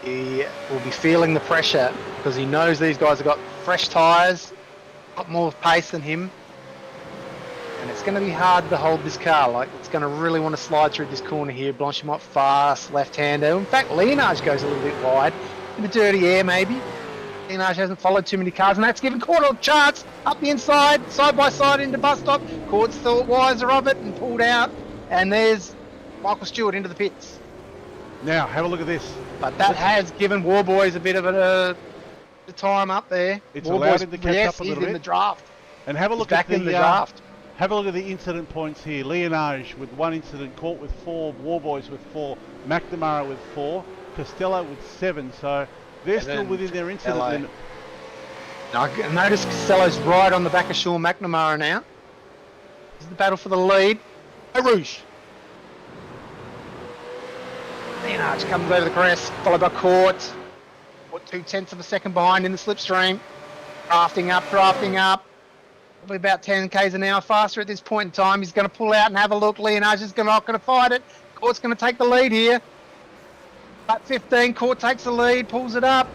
Speaker 1: He will be feeling the pressure because he knows these guys have got fresh tyres, a lot more pace than him. And it's going to be hard to hold this car. Like, it's going to really want to slide through this corner here. Blanchimont fast, left-hander. In fact, Lienage goes a little bit wide. In the dirty air, maybe. Lienage hasn't followed too many cars, and that's given Court a chance up the inside, side by side into bus stop. Court's thought wiser of it and pulled out. And there's Michael Stewart into the pits.
Speaker 2: Now, have a look at this.
Speaker 1: But that has given Warboys a bit of a time up there.
Speaker 2: It's
Speaker 1: Warboys,
Speaker 2: allowed him to catch
Speaker 1: yes,
Speaker 2: up a
Speaker 1: he's
Speaker 2: little
Speaker 1: in
Speaker 2: bit.
Speaker 1: the draft.
Speaker 2: And have a
Speaker 1: He's
Speaker 2: look
Speaker 1: back
Speaker 2: at
Speaker 1: in the draft.
Speaker 2: Have a look at the incident points here. Lienage with 1 incident, Court with 4, Warboys with 4, McNamara with 4, Costello with 7. So they're still within their incident
Speaker 1: Costello.
Speaker 2: limit.
Speaker 1: Now, notice Costello's right on the back of Sean McNamara now. This is the battle for the lead. Au Rouge. Lienage comes over the crest, followed by Court. Court 0.2 of a second behind in the slipstream. Drafting up. Probably about 10 k's an hour faster at this point in time. He's going to pull out and have a look. Lienage is not going to fight it. Court's going to take the lead here. At 15, Court takes the lead, pulls it up.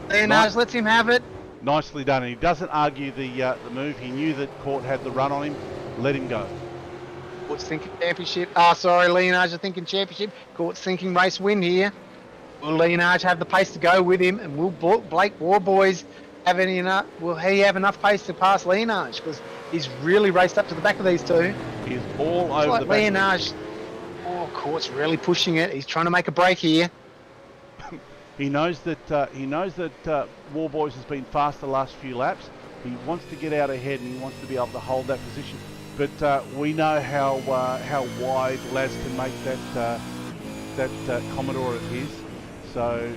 Speaker 1: Lienage lets him have it.
Speaker 2: Nicely done. And he doesn't argue the move. He knew that Court had the run on him. Let him go.
Speaker 1: Court's thinking championship. Lienage are thinking championship. Court's thinking race win here. Will Lienage have the pace to go with him? And will Blake Warboys have any enough? Will he have enough pace to pass Lienage? Because he's really raced up to the back of these two.
Speaker 2: He's all
Speaker 1: It's
Speaker 2: over
Speaker 1: like
Speaker 2: the back.
Speaker 1: Lienage. Oh, Court's really pushing it. He's trying to make a break here.
Speaker 2: He knows that Warboys has been fast the last few laps. He wants to get out ahead and he wants to be able to hold that position. But we know how wide Laz can make that Commodore of his. So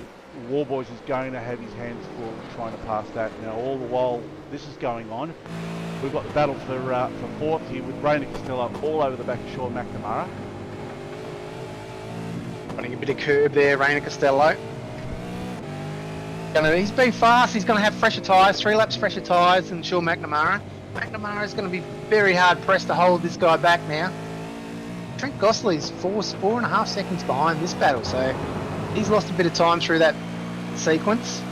Speaker 2: Warboys is going to have his hands full trying to pass that. Now, all the while this is going on, we've got the battle for fourth here with Rayner Costello all over the back of Sean McNamara.
Speaker 1: Running a bit of curb there, Rayner Costello. He's been fast. He's going to have fresher tyres, 3 laps fresher tyres than Sean McNamara. McNamara is going to be very hard pressed to hold this guy back now. Trent Gosley's 4.5 seconds behind this battle, so he's lost a bit of time through that sequence.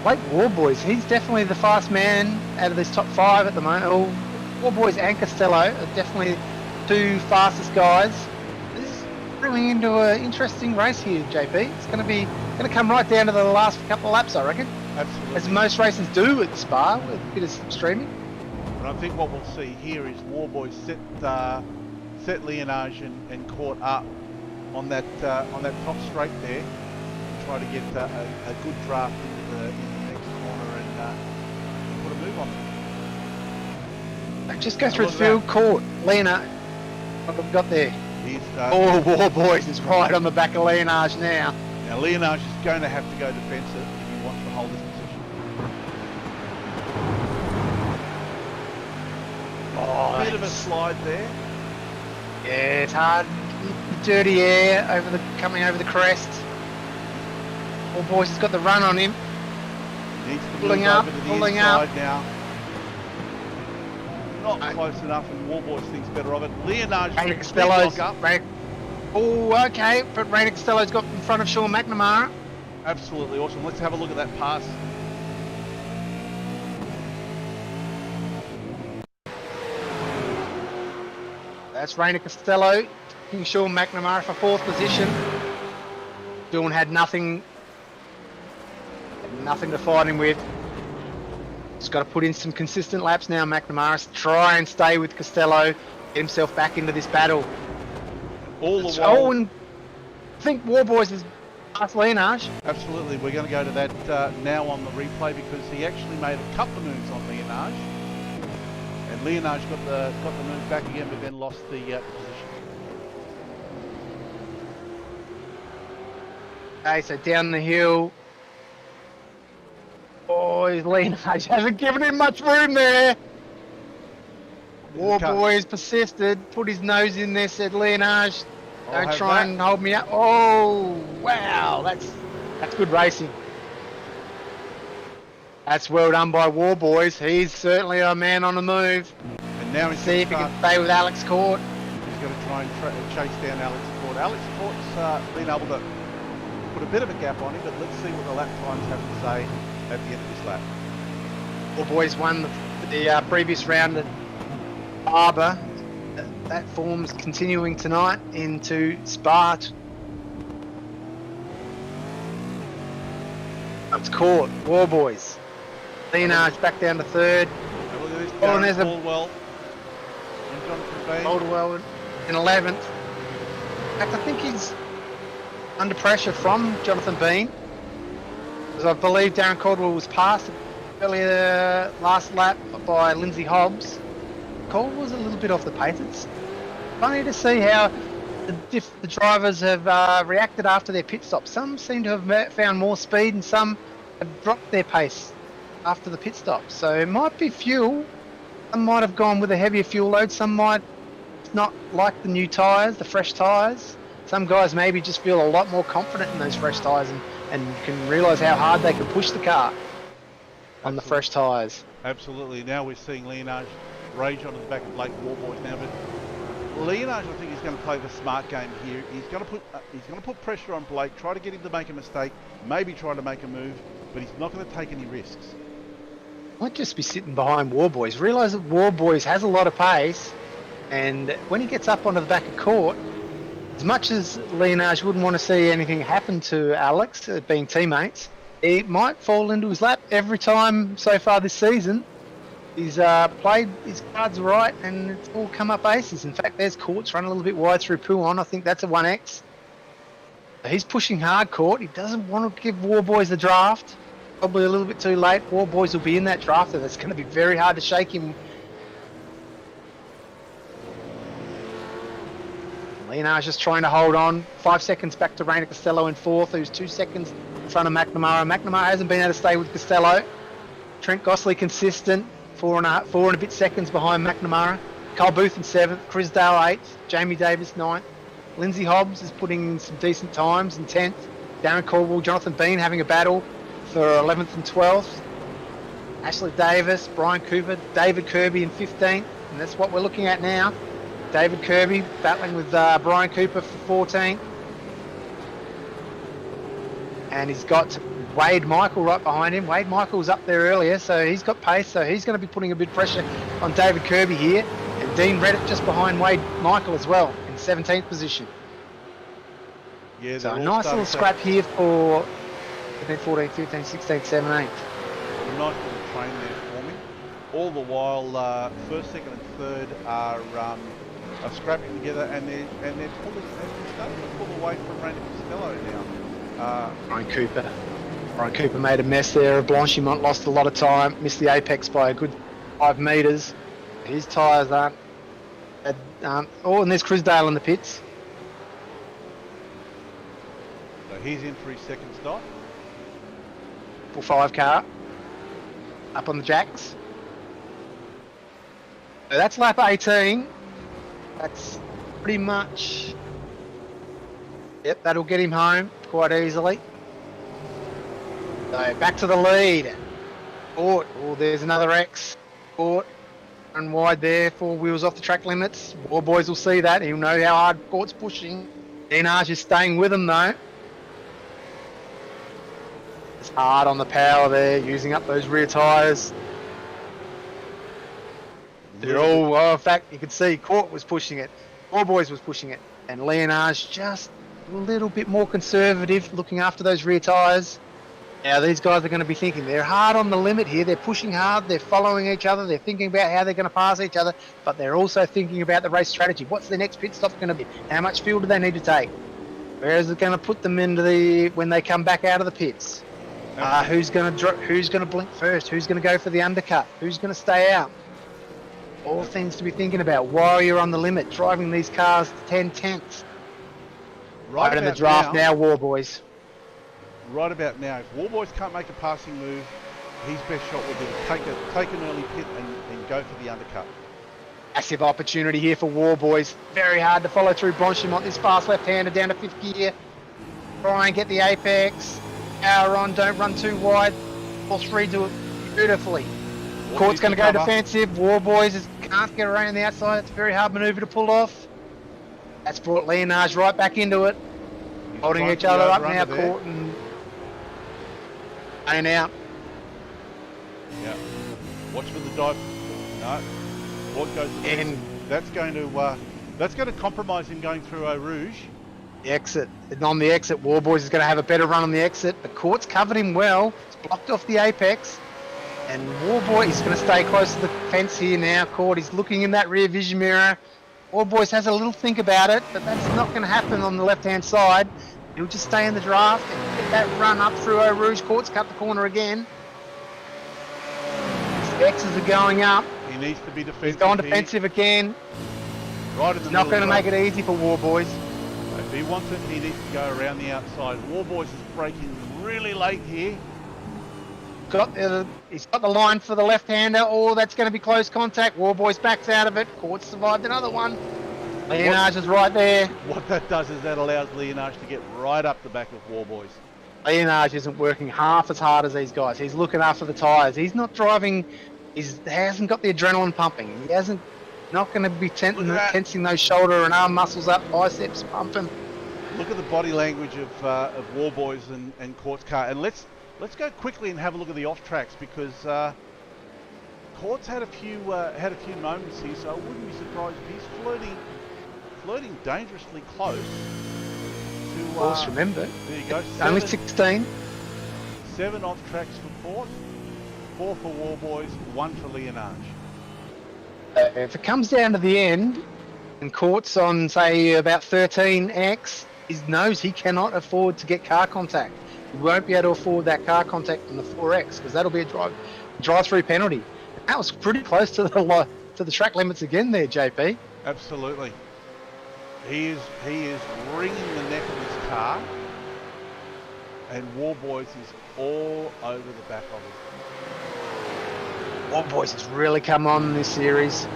Speaker 1: Blake Warboys, he's definitely the fast man out of this top 5 at the moment. Warboys and Costello are definitely 2 fastest guys. This is brewing into an interesting race here, JP. It's going to come right down to the last couple of laps, I reckon.
Speaker 2: Absolutely.
Speaker 1: As most races do at Spa, with a bit of streaming.
Speaker 2: And I think what we'll see here is Warboys set Lienage and Court up on that top straight there, and try to get a good draft in the next corner and put a move on them.
Speaker 1: Just go through the field, Court, Lienage. What we've got there.
Speaker 2: He's,
Speaker 1: Warboys is right on the back of Lienage now.
Speaker 2: now Lienage is going to have to go defensive if he wants to hold this position.
Speaker 1: Oh,
Speaker 2: Bit of a slide there.
Speaker 1: Yeah, it's hard. Dirty air coming over the crest. All boys has got the run on him.
Speaker 2: Needs to
Speaker 1: Pulling
Speaker 2: move
Speaker 1: up,
Speaker 2: over to the
Speaker 1: pulling
Speaker 2: inside
Speaker 1: up.
Speaker 2: now. Not close enough, and Warboys thinks better of it. Leonage
Speaker 1: Ray
Speaker 2: big
Speaker 1: Costello's
Speaker 2: lock up.
Speaker 1: Oh, okay, but Ray Costello's got in front of Sean McNamara.
Speaker 2: Absolutely awesome. Let's have a look at that pass.
Speaker 1: That's Rainer Costello taking Sean McNamara for 4th position. Sean had nothing to fight him with. He's got to put in some consistent laps now, McNamara. Try and stay with Costello, get himself back into this battle.
Speaker 2: All the while.
Speaker 1: Oh, and I think Warboys is past Leonage.
Speaker 2: Absolutely. We're going to go to that now on the replay because he actually made a couple of moves on Leonage. And Leonage got the move back again, but then lost the position.
Speaker 1: Okay, so down the hill. Oh, Leonage hasn't given him much room there. Warboys persisted, put his nose in there, said Leonage, don't try and hold me up. Oh, wow, that's good racing. That's well done by Warboys. He's certainly a man on the move.
Speaker 2: And now he's
Speaker 1: see if he can stay with Alex Court.
Speaker 2: He's going to try and chase down Alex Court. Alex Court's been able to put a bit of a gap on him, but let's see what the lap times have to say at the end of this lap.
Speaker 1: Warboys won the previous round at Harbour. That form's continuing tonight into Spa. It's Court, Warboys. Leonage back down to 3rd.
Speaker 2: Oh, and there's Caldwell. And Jonathan Bean.
Speaker 1: Caldwell in 11th. In fact, I think he's under pressure from Jonathan Bean. Because I believe Darren Caldwell was passed earlier last lap by Lindsay Hobbs. Caldwell was a little bit off the pace. It's funny to see how the drivers have reacted after their pit stop. Some seem to have found more speed and some have dropped their pace after the pit stop. So it might be fuel. Some might have gone with a heavier fuel load. Some might not like the new tyres, the fresh tyres. Some guys maybe just feel a lot more confident in those fresh tyres and can realise how hard they can push the car on the fresh tyres.
Speaker 2: Absolutely. Now we're seeing Leonage rage onto the back of Blake Warboys now, but Leonage, I think, is going to play the smart game here. He's going to put pressure on Blake, try to get him to make a mistake, maybe try to make a move, but he's not going to take any risks.
Speaker 1: Might just be sitting behind Warboys. Realise that Warboys has a lot of pace, and when he gets up onto the back of Court, as much as Leonage wouldn't want to see anything happen to Alex, being teammates, he might fall into his lap every time so far this season. He's played his cards right and it's all come up aces. In fact, there's Court's run a little bit wide through Pouon. I think that's a 1X. He's pushing hard, Court. He doesn't want to give Warboys the draft. Probably a little bit too late. Warboys will be in that draft and it's going to be very hard to shake him. Leonage just trying to hold on. 5 seconds back to Rainer Costello in 4th, who's 2 seconds in front of McNamara. McNamara hasn't been able to stay with Costello. Trent Gosling consistent. 4 and a bit seconds behind McNamara. Cole Booth in 7th, Chris Dale 8th, Jamie Davis 9th. Lindsay Hobbs is putting in some decent times in 10th. Darren Caldwell, Jonathan Bean having a battle for 11th and 12th. Ashley Davis, Brian Cooper, David Kirby in 15th, and that's what we're looking at now. David Kirby battling with Brian Cooper for 14th. And he's got Wade Michael right behind him. Wade Michael was up there earlier, so he's got pace, so he's going to be putting a bit of pressure on David Kirby here. And Dean Reddick just behind Wade Michael as well, in 17th position.
Speaker 2: Yeah,
Speaker 1: so a nice little scrap here for 14, 15, 16, 17.
Speaker 2: A nice little train there forming. All the while, first, second and third are scrapping together, and they're starting to pull away from Randy Costello now.
Speaker 1: Brian Cooper made a mess there. Blanchimont lost a lot of time, missed the apex by a good 5 metres. His tyres aren't. Oh, and there's Chris Dale in the pits.
Speaker 2: So he's in for his second stop.
Speaker 1: Full 5 car. Up on the jacks. So that's lap 18. That's pretty much... Yep, that'll get him home quite easily. So back to the lead. Court. Oh, there's another X. Court. Run wide there, 4 wheels off the track limits. War Boys will see that. He'll know how hard Court's pushing. Dinaj is staying with him though. It's hard on the power there, using up those rear tyres. They're all, in fact, you can see Court was pushing it. War Boys was pushing it. And Leonage just a little bit more conservative, looking after those rear tyres. Now these guys are going to be thinking they're hard on the limit here. They're pushing hard. They're following each other. They're thinking about how they're going to pass each other, but they're also thinking about the race strategy. What's the next pit stop going to be? How much fuel do they need to take? Where is it going to put them into when they come back out of the pits? Who's going to blink first? Who's going to go for the undercut? Who's going to stay out? All things to be thinking about while you're on the limit, driving these cars 10 tenths. Right in the draft now, War Boys.
Speaker 2: Right about now, if War Boys can't make a passing move, his best shot would be to take an early pit and go for the undercut.
Speaker 1: Massive opportunity here for War Boys. Very hard to follow through Blanchimont, this fast left-hander down to 5th gear. Try and get the apex. Power on, don't run too wide. All 3 do it beautifully. Court's going to go defensive. War Boys can't get around the outside. It's a very hard manoeuvre to pull off. That's brought Leonage right back into it. Holding each other up now, Court and out.
Speaker 2: Yeah. Watch for the dive. No. What goes in? That's going to compromise him going through Eau Rouge.
Speaker 1: The exit. And on the exit, War Boys is going to have a better run on the exit. But Court's covered him well. It's blocked off the apex. And War Boy is going to stay close to the fence here now. Court is looking in that rear vision mirror. War Boys has a little think about it, but that's not going to happen on the left-hand side. He'll just stay in the draft and get that run up through Eau Rouge. Court's cut the corner again. His X's are going up.
Speaker 2: He needs to be defensive.
Speaker 1: He's gone defensive again.
Speaker 2: Right in the
Speaker 1: not going to make it easy for War Boys.
Speaker 2: If he wants it, he needs to go around the outside. War Boys is braking really late here.
Speaker 1: He's got the line for the left-hander. Oh, that's going to be close contact. War Boys backs out of it. Court survived another one. Leonage is right there.
Speaker 2: What that does is that allows Leonage to get right up the back of War Boys.
Speaker 1: Leonage isn't working half as hard as these guys. He's looking after the tyres. He's not driving. He hasn't got the adrenaline pumping. He hasn't. Not going to be tensing those shoulder and arm muscles up, biceps pumping.
Speaker 2: Look at the body language of War Boys and Court's car. And let's go quickly and have a look at the off tracks, because Court's had a few moments here, so I wouldn't be surprised if he's flirting dangerously close to.
Speaker 1: Of course, remember.
Speaker 2: There you go.
Speaker 1: Only 16.
Speaker 2: 7 off tracks for Court, 4 for War Boys, 1 for Leonage.
Speaker 1: If it comes down to the end, and Court's on, say, about 13x, he knows he cannot afford to get car contact. He won't be able to afford that car contact from the 4x, because that'll be a drive-through penalty. That was pretty close to the track limits again there, JP.
Speaker 2: Absolutely. He is wringing the neck of his car, and War Boys is all over the back of it.
Speaker 1: War Boys has really come on in this series.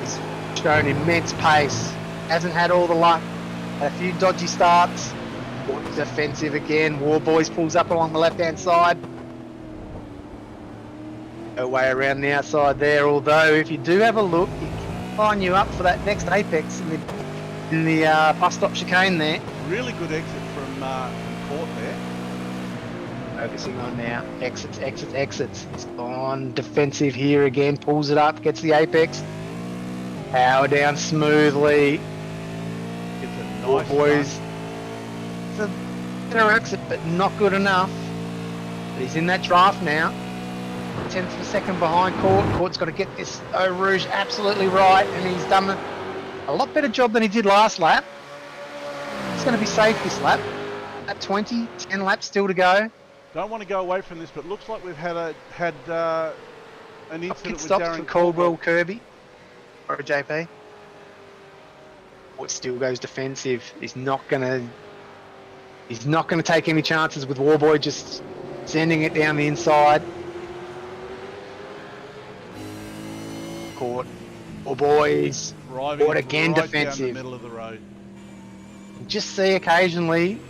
Speaker 1: He's shown immense pace. Hasn't had all the luck. Had a few dodgy starts. Defensive again. War Boys pulls up along the left-hand side. No way around the outside there. Although, if you do have a look, he can line you up for that next apex in the bus stop chicane there.
Speaker 2: Really good exit from Court there.
Speaker 1: Focusing on now. Exits. He's gone defensive here again. Pulls it up. Gets the apex. Power down smoothly.
Speaker 2: Gets a nice
Speaker 1: War Boys. It's a better exit, but not good enough. But he's in that draft now. 10th of a second behind Court. Court's got to get this Eau Rouge absolutely right, and he's done a lot better job than he did last lap. He's going to be safe this lap. At 20, 10 laps still to go.
Speaker 2: Don't want to go away from this, but looks like we've had an incident with
Speaker 1: stops
Speaker 2: Darren
Speaker 1: for Caldwell Kirby or JP. Court still goes defensive. He's not going to take any chances with Warboy just sending it down the inside. Court Oh, boys.
Speaker 2: Driving
Speaker 1: What
Speaker 2: it
Speaker 1: again,
Speaker 2: right down the
Speaker 1: defensive.
Speaker 2: middle of the road.
Speaker 1: Just see occasionally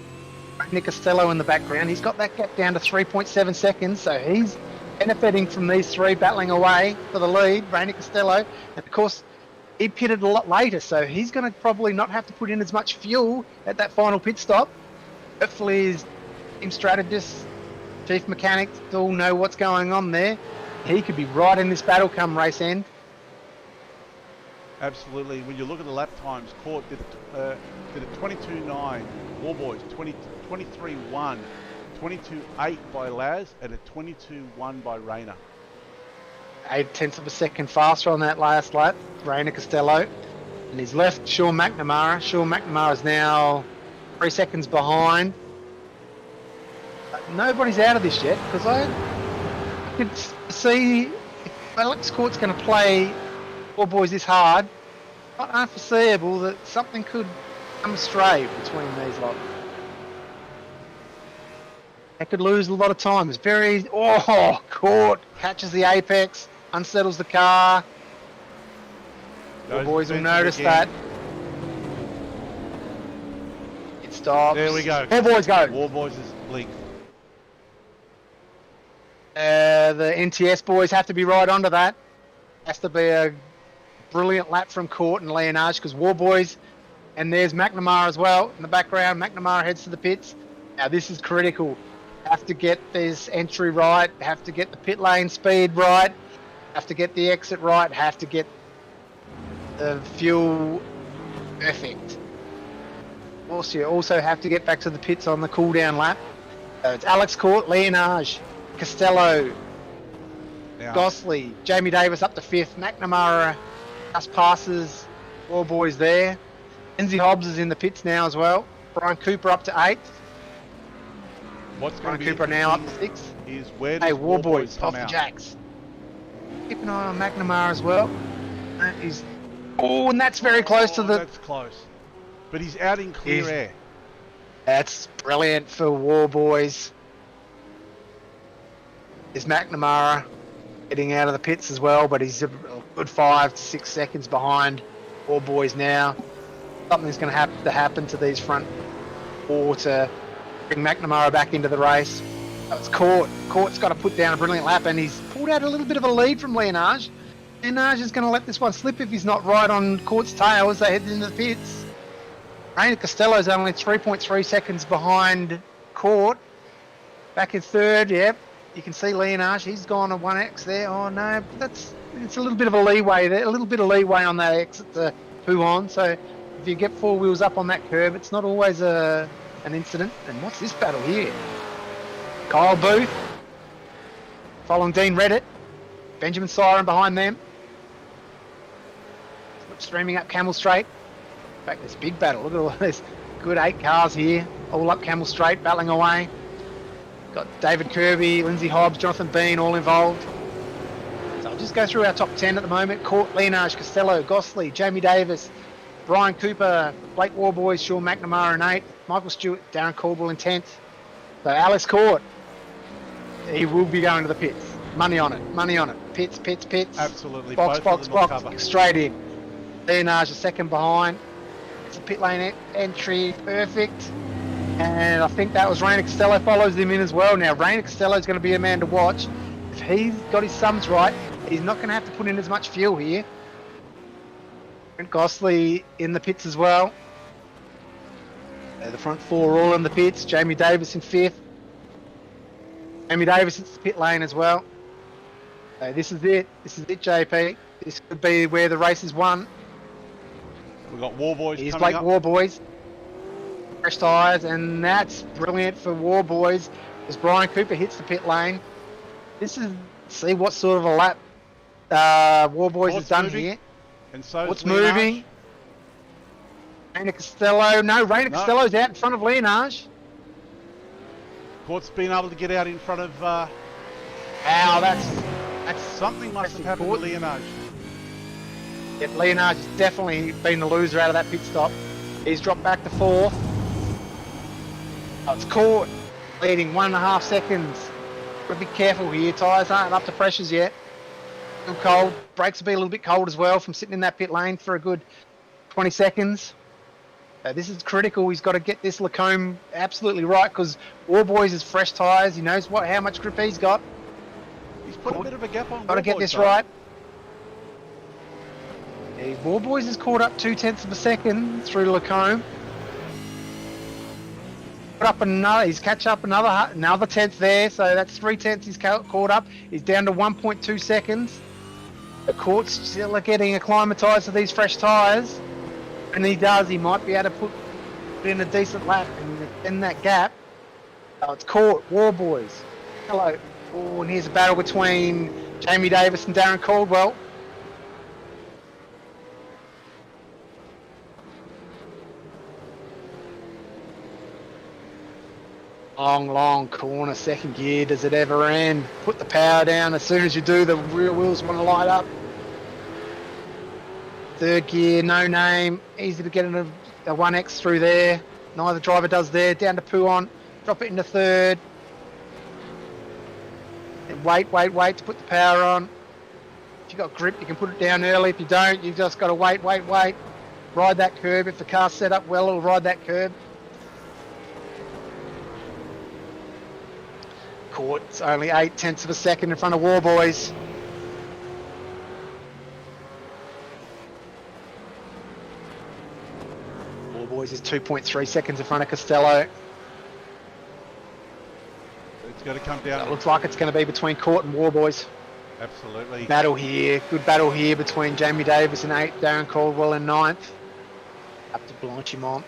Speaker 1: Nick Costello in the background. He's got that gap down to 3.7 seconds, so he's benefiting from these three battling away for the lead, Rainy Costello. And of course, he pitted a lot later, so he's going to probably not have to put in as much fuel at that final pit stop. Hopefully his team strategist, chief mechanic, all know what's going on there. He could be right in this battle come race end.
Speaker 2: Absolutely. When you look at the lap times, Court did a 22.9, Warboys 23.1, 22.8 by Laz, and a 22.1 by Rayner.
Speaker 1: 0.8 of a second faster on that last lap, Rainer Costello. And he's left Sean McNamara. Sean McNamara is now 3 seconds behind. But nobody's out of this yet, because I could see if Alex Court's going to play Four Boys this hard, not unforeseeable that something could come astray between these lot. They could lose a lot of time. It's very... Oh, Court catches the apex, unsettles the car. Four Boys will notice that. It stops.
Speaker 2: There we go.
Speaker 1: Four Boys go.
Speaker 2: Warboys is linked.
Speaker 1: The NTS boys have to be right onto that. Has to be a brilliant lap from Court and Leonage, because War Boys, and there's McNamara as well in the background. McNamara heads to the pits. Now this is critical. Have to get this entry right, have to get the pit lane speed right, have to get the exit right, have to get the fuel perfect. Also, you also have to get back to the pits on the cool down lap. So it's Alex Court, Leonage, Costello,
Speaker 2: Now,
Speaker 1: Gosling, Jamie Davis up to 5th, McNamara just passes War Boys there. Lindsay Hobbs is in the pits now as well. Brian Cooper up to 8th.
Speaker 2: what's
Speaker 1: Brian
Speaker 2: going to be
Speaker 1: Cooper now up to
Speaker 2: interesting
Speaker 1: 6th.
Speaker 2: is where does
Speaker 1: Hey, War Boys
Speaker 2: come
Speaker 1: off the
Speaker 2: out?
Speaker 1: jacks. Keep an eye on McNamara as well. He's... Oh, and that's very close to the...
Speaker 2: That's close. But he's out in clear
Speaker 1: He's-
Speaker 2: air.
Speaker 1: That's brilliant for War Boys. Is McNamara getting out of the pits as well, but he's a good 5 to 6 seconds behind War Boys now. Something's going to have to happen to these front four to bring McNamara back into the race. So it's Court. Court's got to put down a brilliant lap, and he's pulled out a little bit of a lead from Leonage. Leonage is going to let this one slip if he's not right on Court's tail as they head into the pits. Rainer Costello's only 3.3 seconds behind Court. Back in 3rd, yep. You can see Leonage, he's gone a 1x there. Oh no, it's a little bit of a leeway there, a little bit of leeway on that exit to poo on. So if you get 4 wheels up on that curb, it's not always an incident. And what's this battle here? Kyle Booth following Dean Reddit, Benjamin Siren behind them. Streaming up Camel Straight. In fact, this big battle. Look at all these good 8 cars here, all up Camel Straight, battling away. Got David Kirby, Lindsay Hobbs, Jonathan Bean all involved. So I'll just go through our top 10 at the moment. Court, Leonage, Costello, Gosling, Jamie Davis, Brian Cooper, Blake Warboys, Sean McNamara in 8th, Michael Stewart, Darren Caldwell in 10th. So Alex Court, he will be going to the pits. Money on it, money on it. Pits, pits, pits.
Speaker 2: Absolutely.
Speaker 1: Box,
Speaker 2: Both
Speaker 1: box,
Speaker 2: of them will
Speaker 1: box,
Speaker 2: cover.
Speaker 1: straight in. Leonage a second behind. It's a pit lane entry, perfect. And I think that was Rainer Costello follows him in as well. Now, Rainer Costello is going to be a man to watch. If he's got his sums right, he's not going to have to put in as much fuel here. Brent Gosling in the pits as well. The front 4 all in the pits. Jamie Davis in 5th. Jamie Davis into the pit lane as well. So this is it. This is it, JP. This could be where the race is won.
Speaker 2: We've got Warboys
Speaker 1: Here's
Speaker 2: coming
Speaker 1: Blake
Speaker 2: up.
Speaker 1: Warboys. Fresh tyres, and that's brilliant for War Boys as Brian Cooper hits the pit lane. This is, see what sort of a lap War Boys has
Speaker 2: Court's
Speaker 1: done
Speaker 2: moving,
Speaker 1: here.
Speaker 2: And so
Speaker 1: What's
Speaker 2: is Leonage.
Speaker 1: moving? Rainer Costello. No, Rainer
Speaker 2: No.
Speaker 1: Costello's out in front of Leonage.
Speaker 2: Court's been able to get out in front of...
Speaker 1: Wow, that's
Speaker 2: something must have happened with Leonage.
Speaker 1: yeah, Leonage has definitely been the loser out of that pit stop. He's dropped back to 4th. Oh, it's Court leading 1.5 seconds. Got to be careful here. Tyres aren't up to pressures yet. Still cold. Brakes will be a little bit cold as well from sitting in that pit lane for a good 20 seconds. This is critical. He's got to get this Lacombe absolutely right because Warboys is fresh tyres. He knows how much grip he's got.
Speaker 2: He's put a bit of a gap on.
Speaker 1: Got to get this right. Warboys has caught up 0.2 of a second through Lacombe. He's catch up another tenth there, so that's 0.3 he's caught up. He's down to 1.2 seconds. The court's still getting acclimatised to these fresh tyres. And he does, he might be able to put in a decent lap and in that gap. Oh, it's caught, Warboys. Hello. Oh, and here's a battle between Jamie Davis and Darren Caldwell. Long corner, second gear. Does it ever end? Put the power down. As soon as you do, the rear wheels want to light up. Third gear, no name. Easy to get a 1X through there. Neither driver does there. Down to Puon. Drop it into third. And wait to put the power on. If you've got grip, you can put it down early. If you don't, you've just got to wait. Ride that curb. If the car's set up well, it'll ride that curb. Caught. It's only 0.8 of a second in front of Warboys. Warboys is 2.3 seconds in front of Costello.
Speaker 2: It's going to come down.
Speaker 1: It looks like it's going to be between Court and Warboys.
Speaker 2: Absolutely.
Speaker 1: Battle here. Good battle here between Jamie Davis in 8th, Darren Caldwell in 9th. Up to Blanchimont.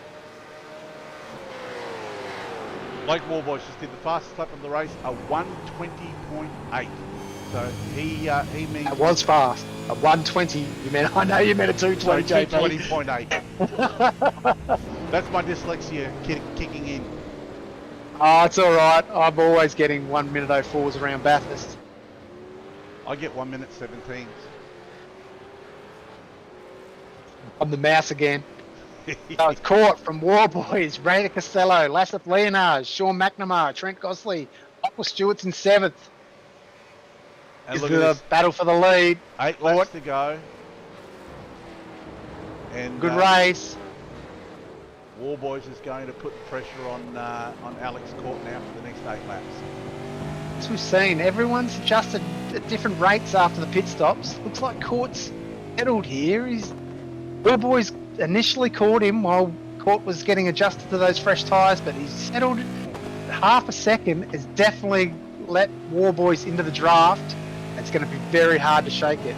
Speaker 2: Blake Warboys just did the fastest lap of the race, a 1:20.8. So he means
Speaker 1: That was fast. A 1:20. I know you meant a 2:20.
Speaker 2: 2:20.8. That's my dyslexia kicking in.
Speaker 1: Oh, it's all right. I'm always getting 1 minute 04s around Bathurst.
Speaker 2: I get 1 minute 17s.
Speaker 1: I'm the mouse again. So it's Court from Warboys, Rayder Costello, Lasseth Leonard, Sean McNamara, Trent Gosley, Michael Stewart's in 7th.
Speaker 2: And
Speaker 1: Is
Speaker 2: look
Speaker 1: the
Speaker 2: at this.
Speaker 1: battle for the lead.
Speaker 2: 8 laps to go. And
Speaker 1: Good race.
Speaker 2: Warboys is going to put the pressure on Alex Court now for the next 8 laps.
Speaker 1: As we've seen, everyone's adjusted at different rates after the pit stops. Looks like Court's settled here. Warboys initially caught him while Court was getting adjusted to those fresh tyres, but he's settled half a second. Has definitely let Warboys into the draft. It's going to be very hard to shake it.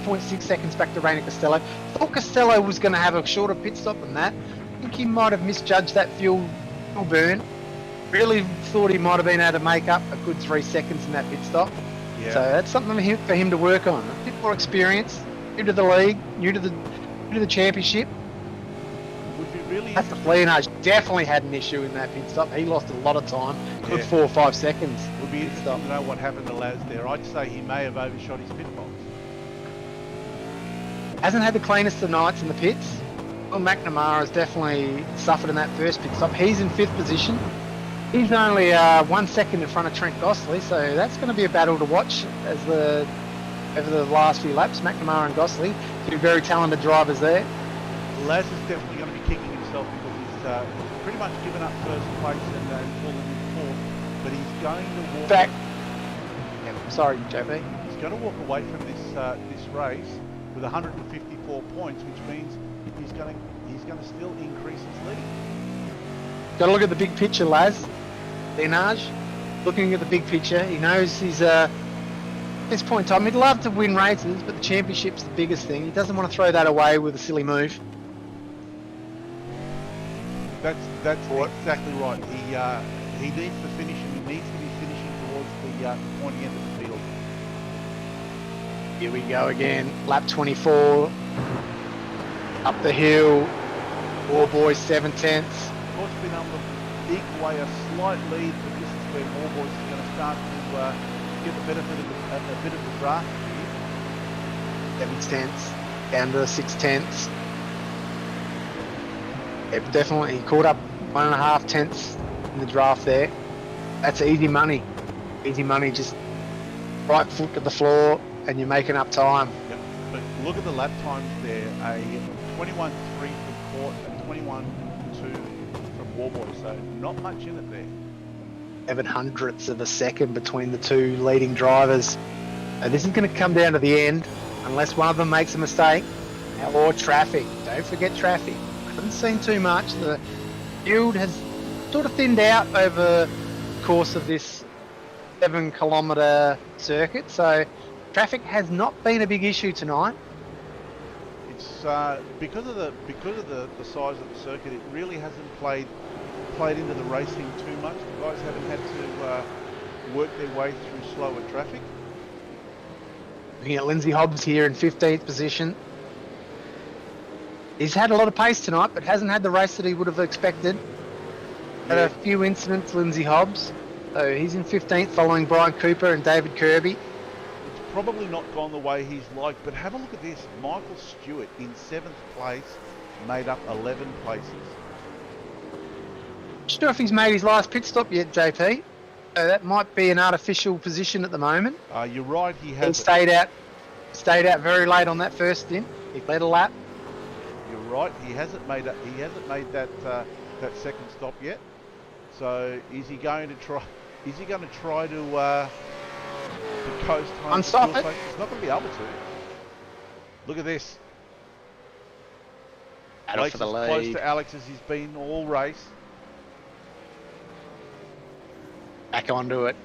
Speaker 1: 0.6 seconds back to Rayner Costello. Thought Costello was going to have a shorter pit stop than that. I think he might have misjudged that fuel burn. Really thought he might have been able to make up a good 3 seconds in that pit stop.
Speaker 2: Yeah.
Speaker 1: So that's something for him to work on. A bit more experience, new to the league, new to the championship.
Speaker 2: Would be really
Speaker 1: That's the Leonard definitely had an issue in that pit stop. He lost a lot of time, good 4 or 5 seconds.
Speaker 2: Would be interesting to know what happened to Laz there. I'd say he may have overshot his pit box.
Speaker 1: Hasn't had the cleanest of nights in the pits. Well, McNamara has definitely suffered in that first pit stop. He's in 5th position. He's only 1 second in front of Trent Gosley, so that's going to be a battle to watch over the last few laps. McNamara and Gosley, two very talented drivers there.
Speaker 2: Laz is definitely going to be kicking himself because he's pretty much given up first place and fallen in 4th, but he's going to walk.
Speaker 1: Back. Yeah, sorry, JP.
Speaker 2: He's going to walk away from this race with 154 points, which means he's going to still increase his lead.
Speaker 1: Got to look at the big picture, Laz. Lenage, looking at the big picture, he knows he's at this point in time, he'd love to win races, but the championship's the biggest thing. He doesn't want to throw that away with a silly move.
Speaker 2: That's exactly right. He needs to finish, and he needs to be finishing towards the pointy end of the field.
Speaker 1: Here we go again, lap 24, up the hill, Warboys 7/10.
Speaker 2: Court's been able to eke away a slight lead, but this is where Warboys is going to start to get the benefit of a bit of the draft here.
Speaker 1: 7/10 down to 6/10. Yeah, definitely, he caught up 1.5 tenths in the draft there. That's easy money. Easy money, just right foot to the floor, and you're making up time.
Speaker 2: Yep. But look at the lap times there. A 21.3 from Court and 21.2 from Warboy. So not much in it there.
Speaker 1: 700ths of a second between the two leading drivers. And this is going to come down to the end, unless one of them makes a mistake. Or traffic. Don't forget traffic. I haven't seen too much. The field has sort of thinned out over the course of this 7-kilometre circuit, so traffic has not been a big issue tonight.
Speaker 2: It's because of the size of the circuit, it really hasn't played into the racing too much. The guys haven't had to work their way through slower traffic.
Speaker 1: Looking at Lindsay Hobbs here in 15th position. He's had a lot of pace tonight, but hasn't had the race that he would have expected. Had a few incidents, Lindsay Hobbs. So he's in 15th, following Brian Cooper and David Kirby.
Speaker 2: It's probably not gone the way he's liked, but have a look at this. Michael Stewart in 7th place, made up 11 places.
Speaker 1: Not sure if he's made his last pit stop yet, JP. So that might be an artificial position at the moment.
Speaker 2: You're right, he has.
Speaker 1: He stayed out very late on that first stint. He led a lap.
Speaker 2: You're right, he hasn't made that second stop yet. So is he going to try? Is he going to try to coast home?
Speaker 1: Unstop it.
Speaker 2: He's not going to be able to. Look at this.
Speaker 1: Alex for the lead.
Speaker 2: Close to Alex as he's been all race.
Speaker 1: Back onto it.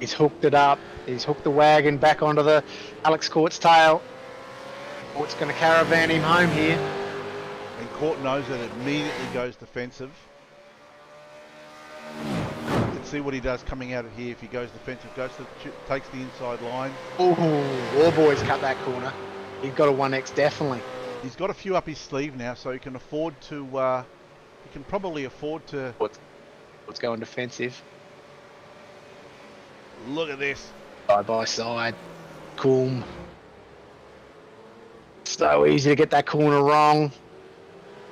Speaker 1: He's hooked it up. He's hooked the wagon back onto the Alex Court's tail. Court's going to caravan him home here.
Speaker 2: And Court knows that it immediately goes defensive. Let's see what he does coming out of here. If he goes defensive, takes the inside line.
Speaker 1: Ooh, Warboy's cut that corner. He's got a 1X definitely.
Speaker 2: He's got a few up his sleeve now, so he can afford to. He can probably afford to.
Speaker 1: What's going defensive?
Speaker 2: Look at this.
Speaker 1: Side by side. Cool. So easy to get that corner wrong.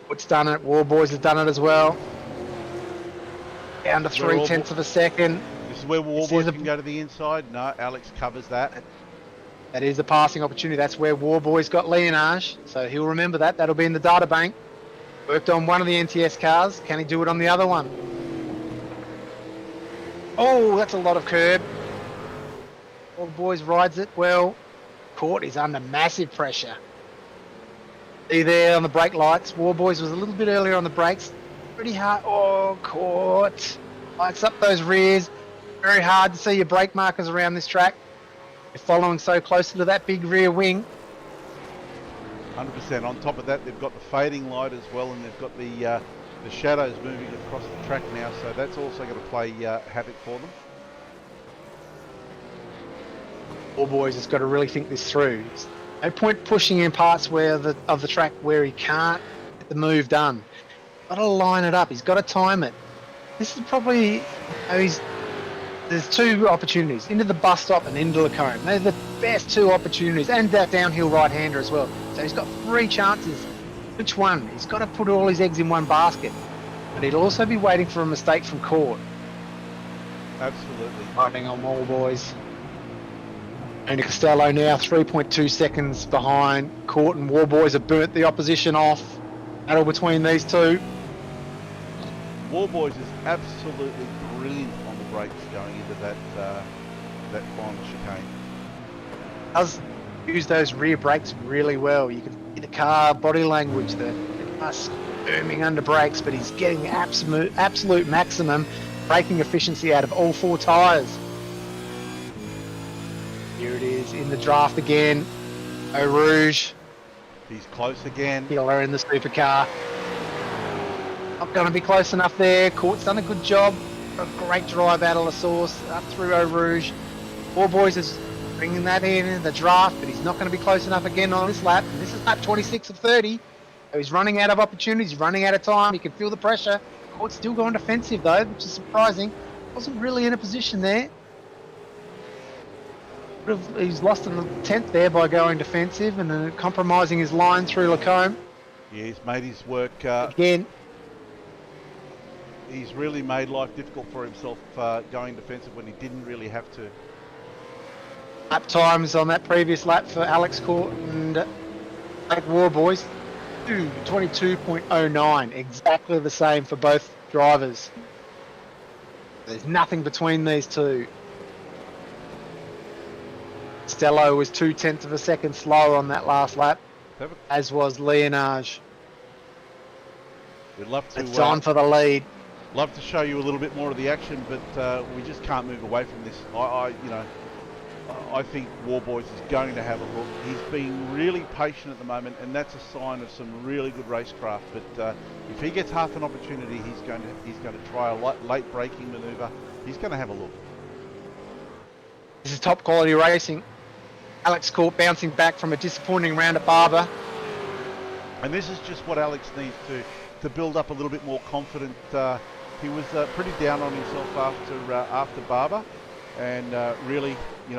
Speaker 1: What's done it? Warboys has done it as well. Down to 0.3 of a second.
Speaker 2: This is where Warboys can go to the inside. No, Alex covers that.
Speaker 1: That is a passing opportunity. That's where Warboys got Leonage. So he'll remember that. That'll be in the data bank. Worked on one of the NTS cars. Can he do it on the other one? Oh, that's a lot of curb. Warboys rides it well. Court is under massive pressure. See there on the brake lights. Warboys was a little bit earlier on the brakes. Pretty hard. Oh, Court. Lights up those rears. Very hard to see your brake markers around this track. You're following so closely to that big rear wing.
Speaker 2: 100%. On top of that, they've got the fading light as well, and they've got the shadows moving across the track now, so that's also going to play havoc for them.
Speaker 1: Warboys has got to really think this through. There's no point pushing in parts of the track where he can't get the move done. Got to line it up. He's got to time it. This is probably there's two opportunities, into the bus stop and into Lacombe. They're the best two opportunities, and that downhill right-hander as well. So he's got 3 chances. Which one? He's got to put all his eggs in one basket. But he'll also be waiting for a mistake from Court.
Speaker 2: Absolutely.
Speaker 1: Riding on Warboys. And Costello now 3.2 seconds behind. Court and Warboys have burnt the opposition off. Battle between these two.
Speaker 2: Warboys is absolutely brilliant on the brakes going into that final chicane.
Speaker 1: Does use those rear brakes really well. You can see the car body language, the car squirming under brakes, but he's getting the absolute maximum braking efficiency out of all 4 tyres. Here it is in the draft again. Eau Rouge.
Speaker 2: He's close again.
Speaker 1: Killer in the supercar. Not going to be close enough there. Court's done a good job. A great drive out of La Source up through Eau Rouge. Warboys is bringing that in the draft, but he's not going to be close enough again on this lap. And this is lap 26 of 30. So he's running out of opportunities, running out of time. You can feel the pressure. Court's still going defensive though, which is surprising. Wasn't really in a position there. He's lost a 10th there by going defensive and then compromising his line through Lacombe.
Speaker 2: Yeah, he's made his work
Speaker 1: again.
Speaker 2: He's really made life difficult for himself going defensive when he didn't really have to.
Speaker 1: Lap times on that previous lap for Alex Court and Blake Warboys, 22.09, exactly the same for both drivers. There's nothing between these two. Costello was 0.2 of a second slower on that last lap, as was Leonage.
Speaker 2: We'd love to.
Speaker 1: It's on for the lead.
Speaker 2: Love to show you a little bit more of the action, but we just can't move away from this. I think Warboys is going to have a look. He's been really patient at the moment, and that's a sign of some really good racecraft. But if he gets half an opportunity, he's going to try a late braking manoeuvre. He's going to have a look.
Speaker 1: This is top quality racing. Alex Court bouncing back from a disappointing round at Barber.
Speaker 2: And this is just what Alex needs to build up a little bit more confidence. He was pretty down on himself after Barber, and really, he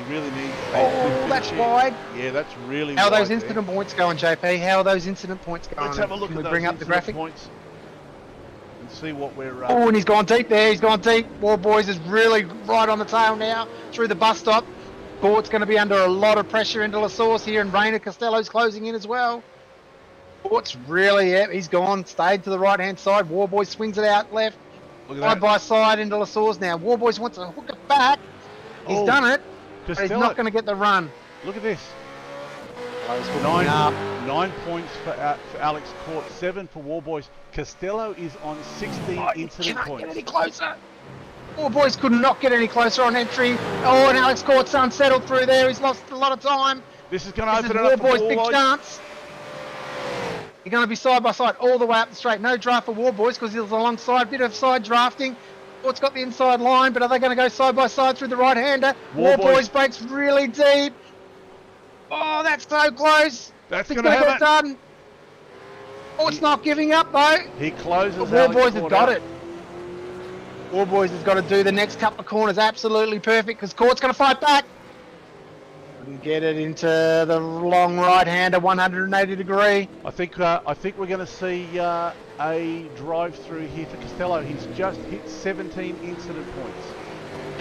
Speaker 2: really needs.
Speaker 1: That's wide.
Speaker 2: Yeah, that's really.
Speaker 1: How are those incident points going, JP? How are those incident points going?
Speaker 2: Let's have a look
Speaker 1: Can
Speaker 2: at
Speaker 1: we
Speaker 2: those
Speaker 1: bring up the graphic
Speaker 2: points and see what we're.
Speaker 1: Oh, and he's gone deep there. He's gone deep. Warboys is really right on the tail now through the bus stop. Court's going to be under a lot of pressure into La Source here, and Rainer Costello's closing in as well. Court's really, he's gone, stayed to the right-hand side. Warboys swings it out left, side by side into La Source now. Warboys wants to hook it back. He's done it, but he's not going to get the run.
Speaker 2: Look at this. 9 points for Alex Court, 7 for Warboys. Costello is on 16 incident points.
Speaker 1: Get any closer. Warboys could not get any closer on entry. Oh, and Alex Court's unsettled through there. He's lost a lot of time.
Speaker 2: This is going to open it up for
Speaker 1: Warboys' big chance. You're going to be side by side all the way up the straight. No draft for Warboys because he's alongside. Bit of side drafting. Court's got the inside line, but are they going to go side by side through the right-hander? Warboys breaks really deep. Oh, that's so close.
Speaker 2: That's going to have it
Speaker 1: done. Court's not giving up though.
Speaker 2: He closes.
Speaker 1: Warboys have got it. Warboys has got to do the next couple of corners absolutely perfect because Court's going to fight back. And get it into the long right-hander, 180 degree.
Speaker 2: I think we're going to see a drive-through here for Costello. He's just hit 17 incident points.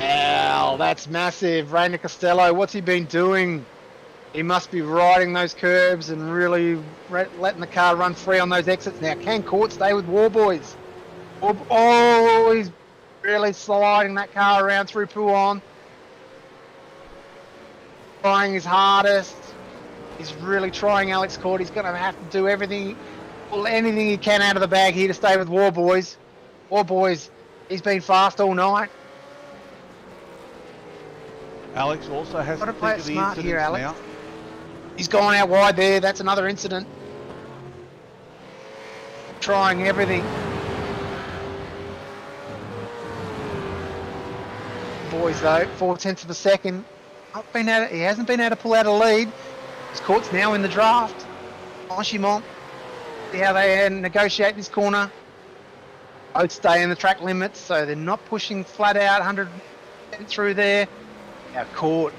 Speaker 1: Ow, that's massive. Rainer Costello, what's he been doing? He must be riding those curbs and really letting the car run free on those exits. Now, can Court stay with Warboys? Oh, he's really sliding that car around through Pouon. Trying his hardest. He's really trying Alex Court. He's going to have to do anything he can out of the bag here to stay with Warboys. Warboys, he's been fast all night.
Speaker 2: Alex also has to
Speaker 1: play it smart here, Alex.
Speaker 2: Now.
Speaker 1: He's gone out wide there. That's another incident. Trying everything. Boys though, 0.4 of a second. He hasn't been able to pull out a lead. His Court's now in the draft. Franchimont. See how they negotiate this corner. Both stay in the track limits, so they're not pushing flat out 100% through there. Now Court,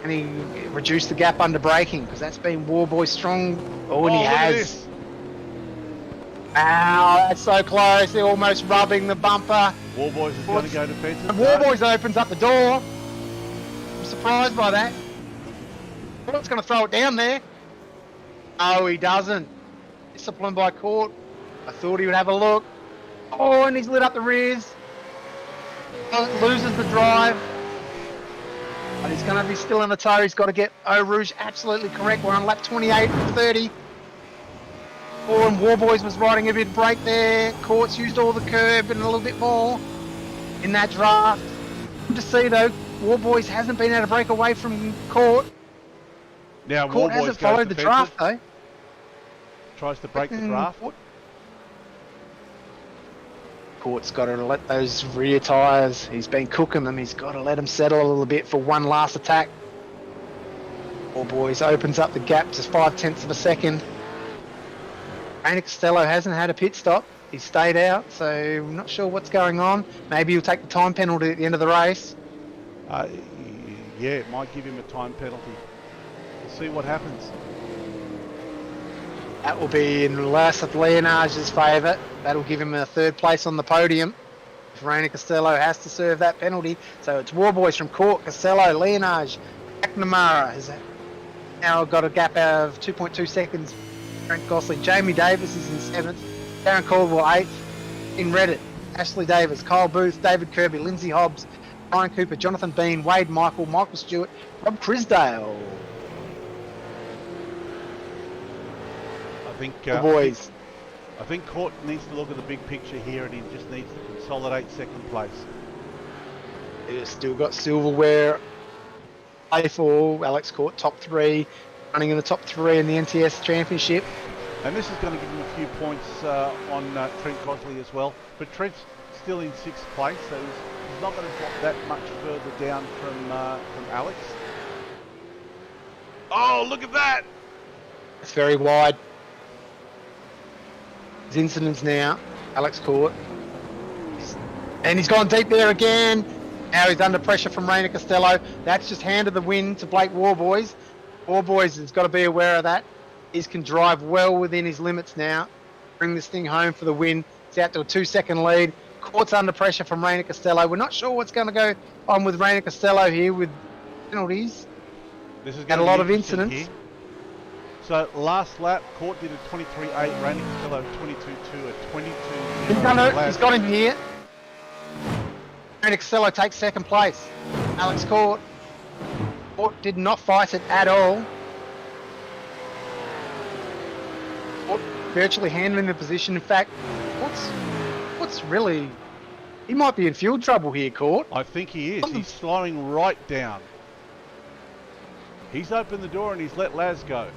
Speaker 1: and he reduced the gap under braking because that's been Warboy strong. Oh, and he has. Ow, that's so close. They're almost rubbing the bumper.
Speaker 2: Warboys is going to go defensive.
Speaker 1: And Warboys opens up the door. I'm surprised by that. Court's going to throw it down there. Oh, he doesn't. Disciplined by Court. I thought he would have a look. Oh, and he's lit up the rears. Loses the drive. But he's going to be still in the tow. He's got to get Eau Rouge absolutely correct. We're on lap 28 and 30. Oh, and Warboys was riding a bit of brake there. Court's used all the curb and a little bit more in that draft. Good to see though, Warboys hasn't been able to break away from Court.
Speaker 2: Now
Speaker 1: Court hasn't followed the draft though.
Speaker 2: Tries to break the draft.
Speaker 1: Court's got to let those rear tyres, he's been cooking them, he's got to let them settle a little bit for one last attack. Warboys opens up the gap to 0.5 of a second. Rainer Costello hasn't had a pit stop. He's stayed out, so I'm not sure what's going on. Maybe he'll take the time penalty at the end of the race.
Speaker 2: Yeah, it might give him a time penalty. We'll see what happens.
Speaker 1: That will be in Leonage's favour. That'll give him a third place on the podium. Rainer Costello has to serve that penalty. So it's War Boys from Court, Costello, Leonage, McNamara has now got a gap out of 2.2 seconds. Frank Gosling, Jamie Davis is in 7th, Darren Caldwell 8th, in Reddit, Ashley Davis, Kyle Booth, David Kirby, Lindsay Hobbs, Brian Cooper, Jonathan Bean, Wade Michael, Michael Stewart, Rob Crisdale.
Speaker 2: I think
Speaker 1: Boys.
Speaker 2: I think Court needs to look at the big picture here, and he just needs to consolidate second place.
Speaker 1: He's still got silverware. Play for Alex Court, top 3, running in the top 3 in the NTS Championship.
Speaker 2: And this is going to give him a few points on Trent Cosley as well. But Trent's still in 6th place, so he's not going to drop that much further down from Alex. Oh, look at that!
Speaker 1: It's very wide. His incidents now, Alex Court. And he's gone deep there again. Now he's under pressure from Rainer Costello. That's just handed the win to Blake Warboys. Warboys has got to be aware of that. He can drive well within his limits now. Bring this thing home for the win. It's out to a 2-second lead. Court's under pressure from Rainer Costello. We're not sure what's going to go on with Rainer Costello here with penalties.
Speaker 2: This is
Speaker 1: and a lot of incidents.
Speaker 2: Here. So last lap, Court did a 23.8, Rainer Costello 22.2, a 22.0.
Speaker 1: He's got him here. Rainer Costello takes 2nd place. Alex Court. Court did not fight it at all. Court virtually handling the position. In fact, what's really... He might be in fuel trouble here, Court.
Speaker 2: I think he is. He's slowing right down. He's opened the door and he's let Laz go.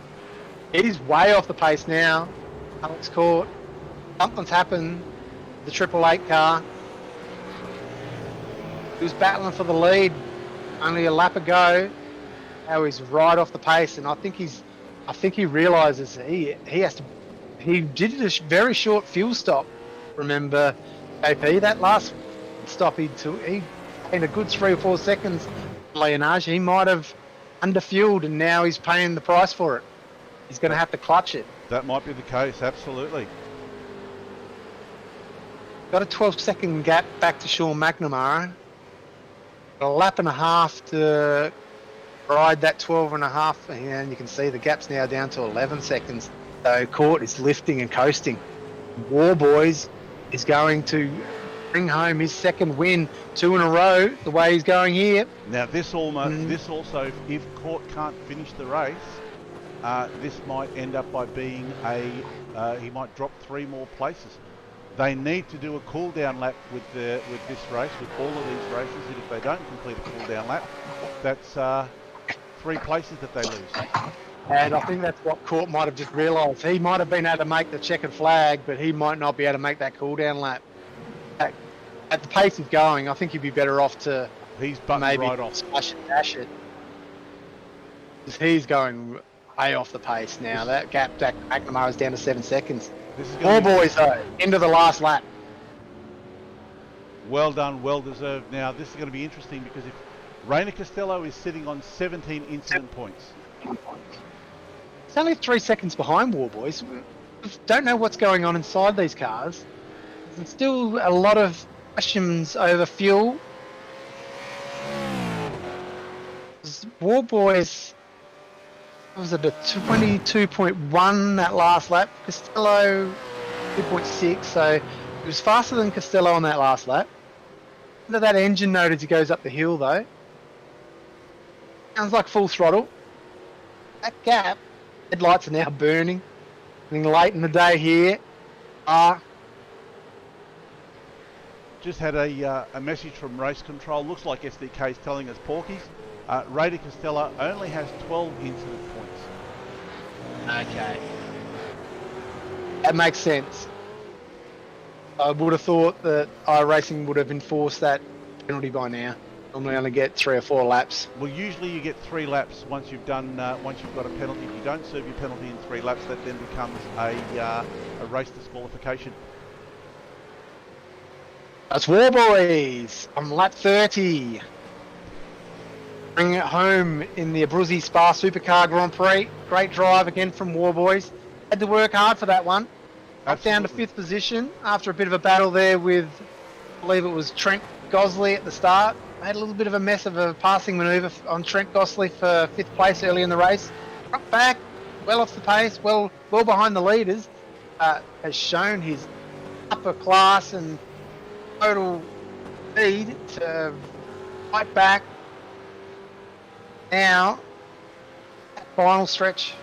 Speaker 1: He's way off the pace now. Alex Court. Something's happened. The 888 car. He was battling for the lead only a lap ago. Now he's right off the pace, and I think he realises he has to. He did a very short fuel stop. Remember, JP, that last stop he in a good 3 or 4 seconds. Leonage, he might have underfueled, and now he's paying the price for it. He's going to have to clutch it.
Speaker 2: That might be the case, absolutely.
Speaker 1: Got a 12-second gap back to Sean McNamara. A lap and a half to ride that 12 and a half, and you can see the gap's now down to 11 seconds. So Court is lifting and coasting. War Boys is going to bring home his 2nd win, 2 in a row, the way he's going here.
Speaker 2: Now this also, if Court can't finish the race, this might end up by being he might drop 3 more places. They need to do a cool-down lap with this race, with all of these races, and if they don't complete a cool-down lap, that's 3 places that they lose.
Speaker 1: And I think that's what Court might have just realised. He might have been able to make the checkered flag, but he might not be able to make that cool-down lap. At the pace he's going, I think he'd be better off to maybe
Speaker 2: right off.
Speaker 1: Slash and dash it. He's going way off the pace now. That gap, McNamara's down to 7 seconds. All boys though, into the last lap.
Speaker 2: Well done, well deserved. Now this is going to be interesting because if Rainer Costello is sitting on 17 incident points.
Speaker 1: It's only 3 seconds behind War Boys. We don't know what's going on inside these cars. There's still a lot of questions over fuel. War Boys, was it a 22.1 that last lap? Costello 2.6, so it was faster than Costello on that last lap. Under that engine note as he goes up the hill though. Sounds like full throttle. That gap, headlights are now burning. Getting late in the day here.
Speaker 2: Just had a message from race control. Looks like SDK is telling us Porkies. Rainer Costello only has 12 incident points.
Speaker 1: Okay. That makes sense. I would have thought that iRacing would have enforced that penalty by now. Normally only get 3 or 4 laps.
Speaker 2: Well, usually you get 3 laps once you've done once you've got a penalty. If you don't serve your penalty in 3 laps, that then becomes a race disqualification.
Speaker 1: That's War Boys on lap 30. Bringing it home in the ABRUZZI Spa Supercar Grand Prix. Great drive again from War Boys. Had to work hard for that one. Up down to 5th position after a bit of a battle there with believe it was Trent Gosley at the start. Made a little bit of a mess of a passing manoeuvre on Trent Gosley for 5th place early in the race. Up back, well off the pace, well behind the leaders. Has shown his upper class and total speed to fight back. Now, final stretch,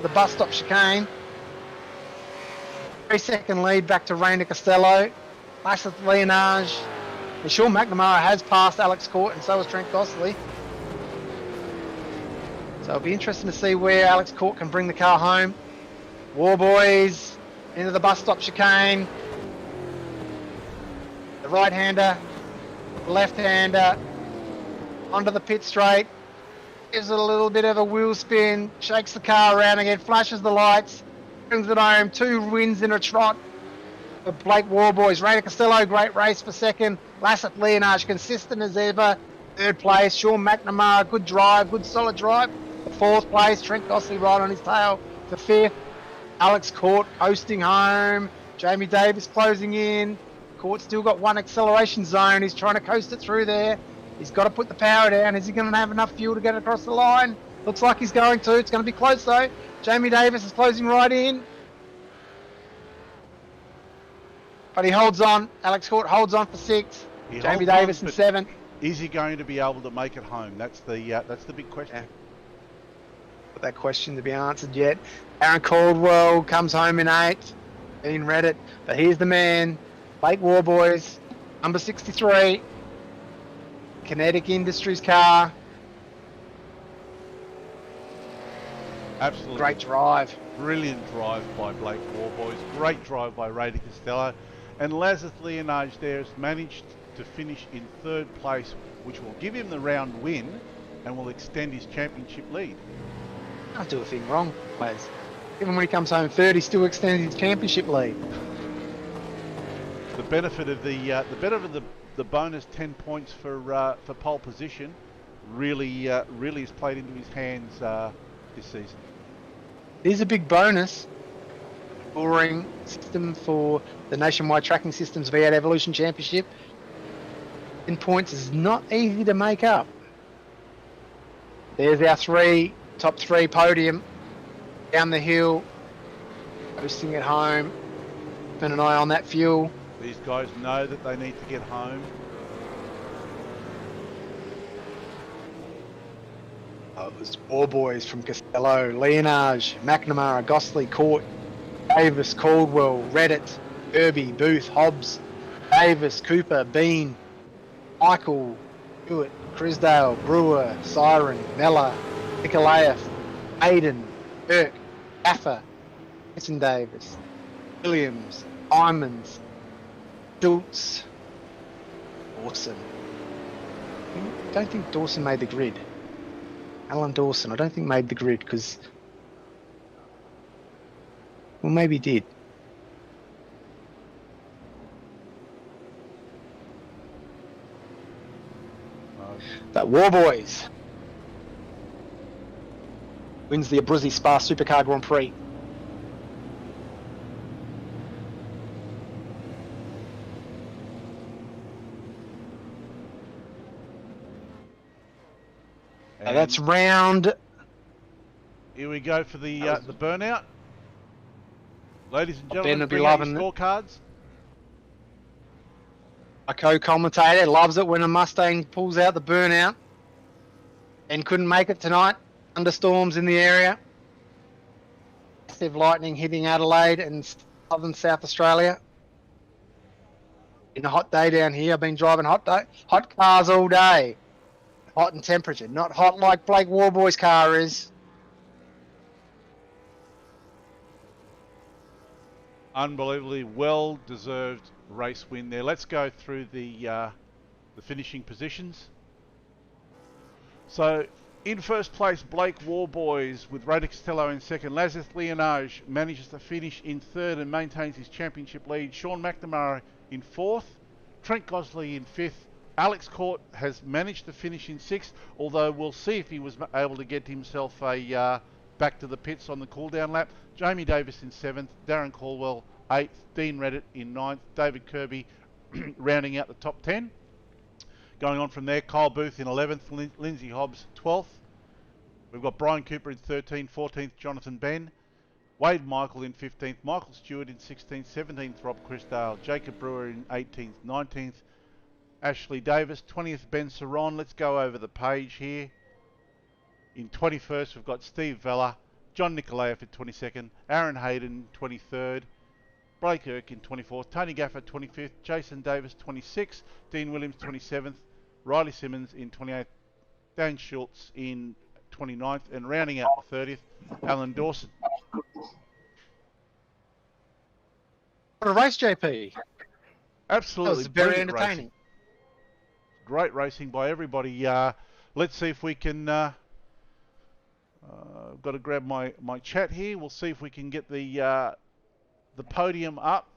Speaker 1: the bus stop chicane. 3-second lead back to Rainer Costello. Laseth Leonage. And Sean McNamara has passed Alex Court, and so has Trent Gosley. So it'll be interesting to see where Alex Court can bring the car home. War Boys into the bus stop chicane. The right-hander, the left-hander, onto the pit straight. Gives it a little bit of a wheel spin, shakes the car around again, flashes the lights, brings it home. 2 wins in a trot for Blake Warboys. Rainer Costello, great race for 2nd. Laseth Leonage, consistent as ever, 3rd place. Sean McNamara, good drive, good solid drive for 4th place. Trent Gosley right on his tail for 5th. Alex Court coasting home. Jamie Davis closing in. Court's still got 1 acceleration zone. He's trying to coast it through there. He's got to put the power down. Is he going to have enough fuel to get across the line? Looks like he's going to. It's going to be close though. Jamie Davis is closing right in. But he holds on. Alex Court holds on for 6th. Jamie Davis in 7th.
Speaker 2: Is he going to be able to make it home? That's the big question.
Speaker 1: Yeah. Got that question to be answered yet. Aaron Caldwell comes home in 8th. Dean Reddit. But here's the man. Blake Warboys, number 63. Kinetic Industries car.
Speaker 2: Absolutely.
Speaker 1: Great drive.
Speaker 2: Brilliant drive by Blake Warboys. Great drive by Rainer Costello. And Laseth Leonage there has managed to finish in 3rd place, which will give him the round win and will extend his championship lead.
Speaker 1: Can't do a thing wrong, Les. Even when he comes home 3rd, he still extends his championship lead.
Speaker 2: The benefit of the bonus 10 points for pole position really has played into his hands this season.
Speaker 1: It is a big bonus. Scoring system for the Nationwide Tracking Systems V8 Evolution Championship. 10 points is not easy to make up. There's our top 3 podium. Down the hill. Coasting it home. Keeping an eye on that fuel.
Speaker 2: These guys know that they need to get home.
Speaker 1: It was War Boys from Costello, Leonage, McNamara, Gosley, Court, Davis, Caldwell, Reddit, Kirby, Booth, Hobbs, Davis, Cooper, Bean, Michael, Hewitt, Crisdale, Brewer, Siren, Mella, Nikolaev, Aiden, Kirk, Affa, Mason Davis, Williams, Imons, Schultz, Dawson. I don't think Dawson made the grid. Alan Dawson, I don't think made the grid because, well, maybe did. But War Boys wins the ABRUZZI Spa Supercar Grand Prix. And that's round.
Speaker 2: Here we go for the burnout. Ladies and
Speaker 1: Ben
Speaker 2: gentlemen,
Speaker 1: will be
Speaker 2: bring out your
Speaker 1: loving it.
Speaker 2: scorecards.
Speaker 1: A co-commentator loves it when a Mustang pulls out the burnout and couldn't make it tonight. Thunderstorms in the area. Massive lightning hitting Adelaide and southern South Australia. In a hot day down here, I've been driving hot cars all day. Hot in temperature, not hot like Blake Warboy's car is.
Speaker 2: Unbelievably well-deserved race win there. Let's go through the finishing positions. So, in first place, Blake Warboys with Rainer Costello in 2nd. Laseth Leonage manages to finish in 3rd and maintains his championship lead. Sean McNamara in 4th. Trent Gosley in 5th. Alex Court has managed to finish in 6th, although we'll see if he was able to get himself a back to the pits on the cool-down lap. Jamie Davis in 7th, Darren Caldwell 8th, Dean Reddit in 9th, David Kirby rounding out the top 10. Going on from there, Kyle Booth in 11th, Lindsay Hobbs 12th. We've got Brian Cooper in 13th, 14th, Jonathan Ben. Wade Michael in 15th, Michael Stewart in 16th, 17th, Rob Chrisdale, Jacob Brewer in 18th, 19th, Ashley Davis, 20th, Ben Saron. Let's go over the page here. In 21st, we've got Steve Vella, John Nikolaev in 22nd, Aaron Hayden 23rd, Blake Irk in 24th, Tony Gaffer 25th, Jason Davis 26th, Dean Williams 27th, Riley Simmons in 28th, Dan Schultz in 29th, and rounding out the 30th, Alan Dawson.
Speaker 1: What a race, JP.
Speaker 2: Absolutely,
Speaker 1: that was very
Speaker 2: brilliant
Speaker 1: entertaining.
Speaker 2: Racing. Great racing by everybody. Let's see if we can. I've got to grab my chat here. We'll see if we can get the podium up.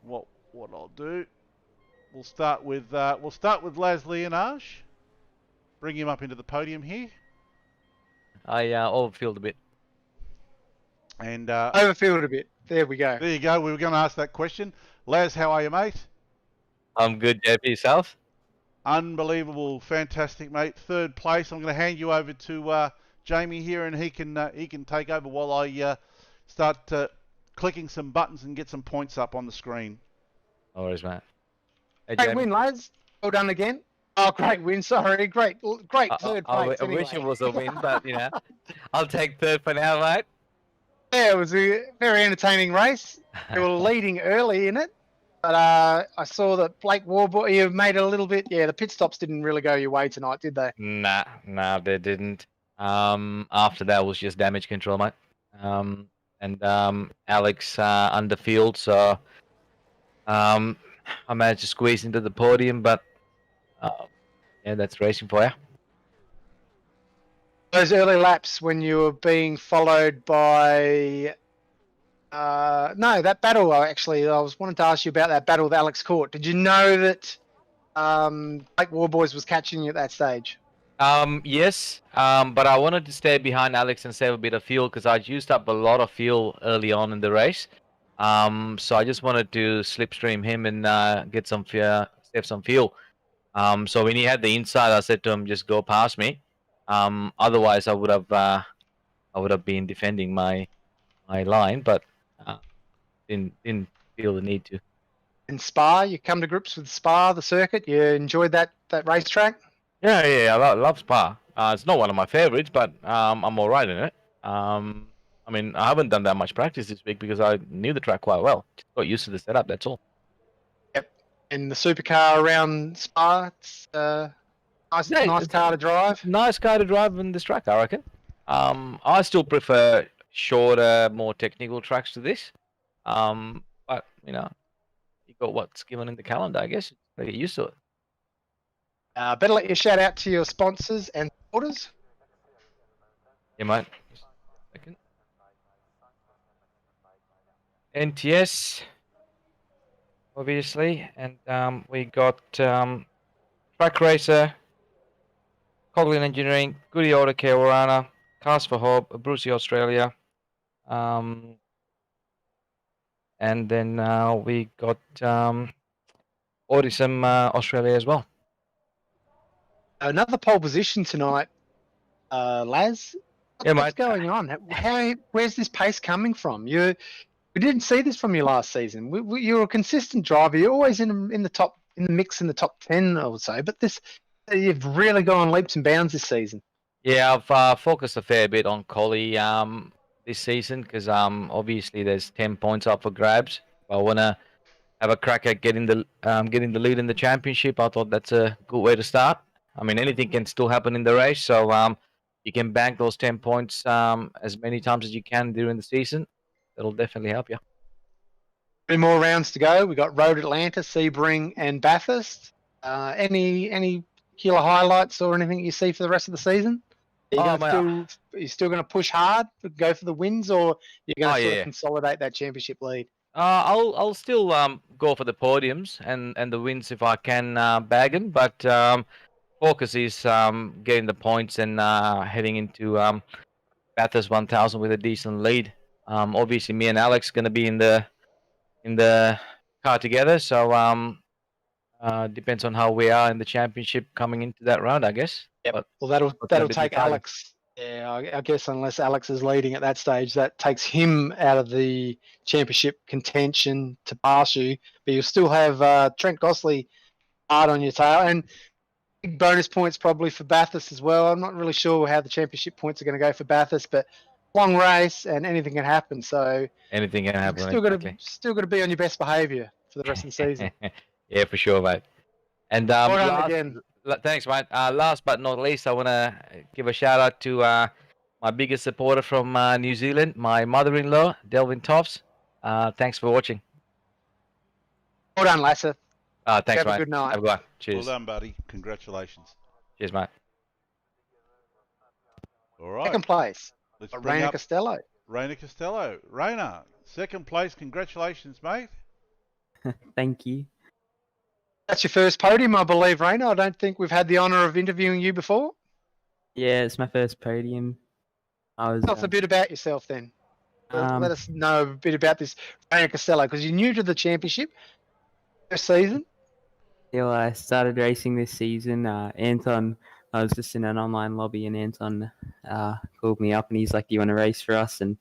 Speaker 2: What I'll do. We'll start with Laz Leonage. Bring him up into the podium here.
Speaker 3: I overfilled a bit.
Speaker 2: And
Speaker 1: Overfilled a bit. There we go.
Speaker 2: There you go. We were going to ask that question. Laz, how are you, mate?
Speaker 3: I'm good, JP. Yourself?
Speaker 2: Unbelievable, fantastic, mate. Third place. I'm going to hand you over to Jamie here, and he can take over while I start clicking some buttons and get some points up on the screen.
Speaker 3: No worries, mate. Hey,
Speaker 1: Great
Speaker 3: Jamie.
Speaker 1: win, lads. Well done again. Oh, great win. Sorry. Great third place.
Speaker 3: I wish it was a win, but I'll take third for now, mate.
Speaker 1: Yeah, it was a very entertaining race. They were leading early in it, but I saw that Blake Warburton, you made it a little bit. Yeah, the pit stops didn't really go your way tonight, did they?
Speaker 3: Nah, they didn't. After that was just damage control, mate. And Alex underfield, so I managed to squeeze into the podium, but yeah, that's racing for you.
Speaker 1: Those early laps when you were being followed by no, that battle actually. I was wanting to ask you about that battle with Alex Court. Did you know that Blake Warboys was catching you at that stage?
Speaker 3: Yes, but I wanted to stay behind Alex and save a bit of fuel because I used up a lot of fuel early on in the race. So I just wanted to slipstream him and get some save some fuel. So when he had the inside, I said to him, "Just go past me." Otherwise, I would have been defending my line, but didn't feel the need to.
Speaker 1: In Spa, you come to grips with Spa, the circuit. You enjoyed that racetrack?
Speaker 3: Yeah, I love Spa. It's not one of my favorites, but I'm all right in it. I mean, I haven't done that much practice this week because I knew the track quite well. Just got used to the setup, that's all.
Speaker 1: Yep. And the supercar around Spa, it's nice car to drive.
Speaker 3: Nice car to drive in this track, I reckon. I still prefer shorter, more technical tracks to this. But you got what's given in the calendar, I guess. They get used to it.
Speaker 1: Better let you shout out to your sponsors and supporters.
Speaker 3: Yeah, mate. Just a second. NTS, obviously, and we got Track Racer, Coghlan Engineering, Goody Auto Care Warana, Cars for Hope, ABRUZZI Australia, and then we got Autism Australia as well.
Speaker 1: Another pole position tonight, Laz.
Speaker 3: Yeah,
Speaker 1: What's
Speaker 3: mate.
Speaker 1: going on? Where's this pace coming from? We didn't see this from you last season. You're a consistent driver. You're always in the top, in the mix in the top 10, I would say. But you've really gone leaps and bounds this season. Yeah,
Speaker 3: I've focused a fair bit on Collie this season because obviously there's 10 points up for grabs. I want to have a crack at getting the lead in the championship. I thought that's a good way to start. I mean, anything can still happen in the race, so you can bank those 10 points as many times as you can during the season. That'll definitely help you.
Speaker 1: 3 more rounds to go. We got Road Atlanta, Sebring, and Bathurst. Any particular highlights or anything you see for the rest of the season? Are you still going to push hard, go for the wins, or you're going to consolidate that championship lead?
Speaker 3: I'll still go for the podiums and the wins if I can bag them, but focus is getting the points and heading into Bathurst 1000 with a decent lead. Obviously, me and Alex are going to be in the car together, so Depends on how we are in the championship coming into that round, I guess.
Speaker 1: Yep.
Speaker 3: But
Speaker 1: Well, that'll
Speaker 3: what's gonna be
Speaker 1: take
Speaker 3: deciding?
Speaker 1: Alex. Yeah, I guess unless Alex is leading at that stage, that takes him out of the championship contention to pass you. But you'll still have Trent Gosling hard on your tail, and big bonus points probably for Bathurst as well. I'm not really sure how the championship points are going to go for Bathurst, but long race and anything can happen. So
Speaker 3: Anything can happen.
Speaker 1: still got to
Speaker 3: Exactly.
Speaker 1: still got to be on your best behaviour for the rest of the season.
Speaker 3: Yeah, for sure, mate. And
Speaker 1: Well done again.
Speaker 3: thanks, mate. Last but not least, I want to give a shout out to my biggest supporter from New Zealand, my mother-in-law, Delvin Toffs. Thanks for watching.
Speaker 1: Well done, Lasser.
Speaker 3: Thanks,
Speaker 1: Have a
Speaker 3: mate.
Speaker 1: good night.
Speaker 3: Have a good one.
Speaker 2: Well
Speaker 3: Cheers.
Speaker 2: done, buddy. Congratulations.
Speaker 3: Cheers, mate.
Speaker 2: All right.
Speaker 1: Second place,
Speaker 2: Let's bring
Speaker 1: Raina
Speaker 2: up
Speaker 1: Costello.
Speaker 2: Raina Costello. Raina, second place. Congratulations, mate.
Speaker 4: Thank you.
Speaker 1: That's your first podium, I believe, Raina. I don't think we've had the honour of interviewing you before.
Speaker 4: Yeah, it's my first podium. I was
Speaker 1: Tell us a bit about yourself then.
Speaker 4: Um,
Speaker 1: Let us know a bit about this Raina Costello, because you're new to the championship first season.
Speaker 4: yeah, I started racing this season. Anton, I was just in an online lobby, and Anton called me up, and he's like, "Do you want to race for us?" And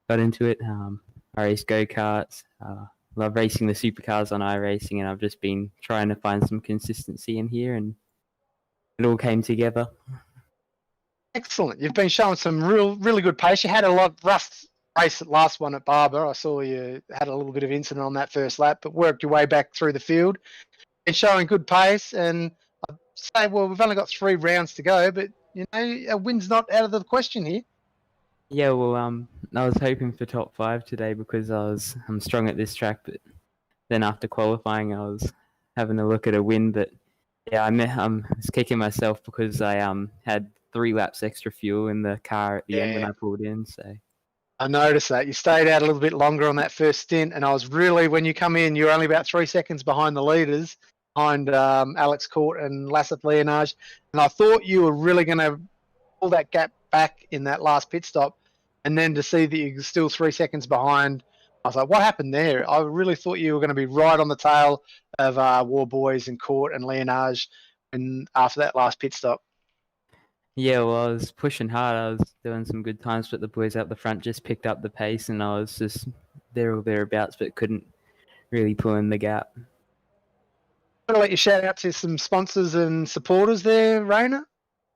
Speaker 4: got into it. I race go-karts. Love racing the supercars on iRacing, and I've just been trying to find some consistency in here, and it all came together.
Speaker 1: Excellent. You've been showing some really good pace. You had a lot of rust race at last one at Barber. I saw you had a little bit of incident on that first lap, but worked your way back through the field and showing good pace. And I'd say, well, we've only got 3 rounds to go, but you know, a win's not out of the question here.
Speaker 4: Yeah, well, I was hoping for top 5 today because I'm strong at this track, but then after qualifying, I was having a look at a win. But yeah, I was kicking myself because I had 3 laps extra fuel in the car at the end when I pulled in. So
Speaker 1: I noticed that you stayed out a little bit longer on that first stint, and I was really, when you come in, you're only about 3 seconds behind the leaders, behind Alex Court and Lasseth Leonage, and I thought you were really going to pull that gap back in that last pit stop, and then to see that you're still 3 seconds behind, I was like, what happened there? I really thought you were going to be right on the tail of War Boys and Court and Leonage after that last pit stop.
Speaker 4: yeah, well, I was pushing hard. I was doing some good times, but the boys out the front just picked up the pace, and I was just there or thereabouts, but couldn't really pull in the gap.
Speaker 1: I'm going to let you shout out to some sponsors and supporters there, Raina.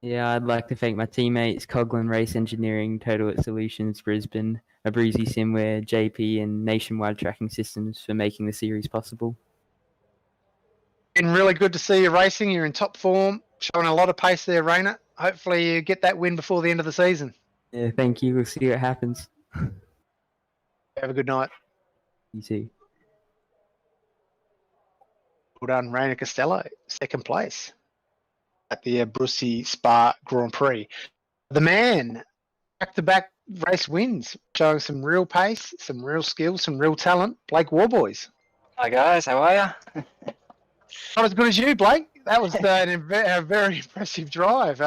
Speaker 4: Yeah, I'd like to thank my teammates, Coghlan Race Engineering, Total It Solutions Brisbane, ABRUZZI Simware, JP, and Nationwide Tracking Systems for making the series possible.
Speaker 1: Been really good to see you racing. You're in top form, showing a lot of pace there, Raina. Hopefully you get that win before the end of the season.
Speaker 4: Yeah, thank you. We'll see what happens.
Speaker 1: Have a good night.
Speaker 4: You too.
Speaker 1: Well done, Raina Costello, second place at the ABRUZZI Spa Grand Prix. The man, back-to-back race wins, showing some real pace, some real skill, some real talent. Blake Warboys.
Speaker 5: Hi guys, how are you?
Speaker 1: Not as good as you, Blake. That was a very impressive drive.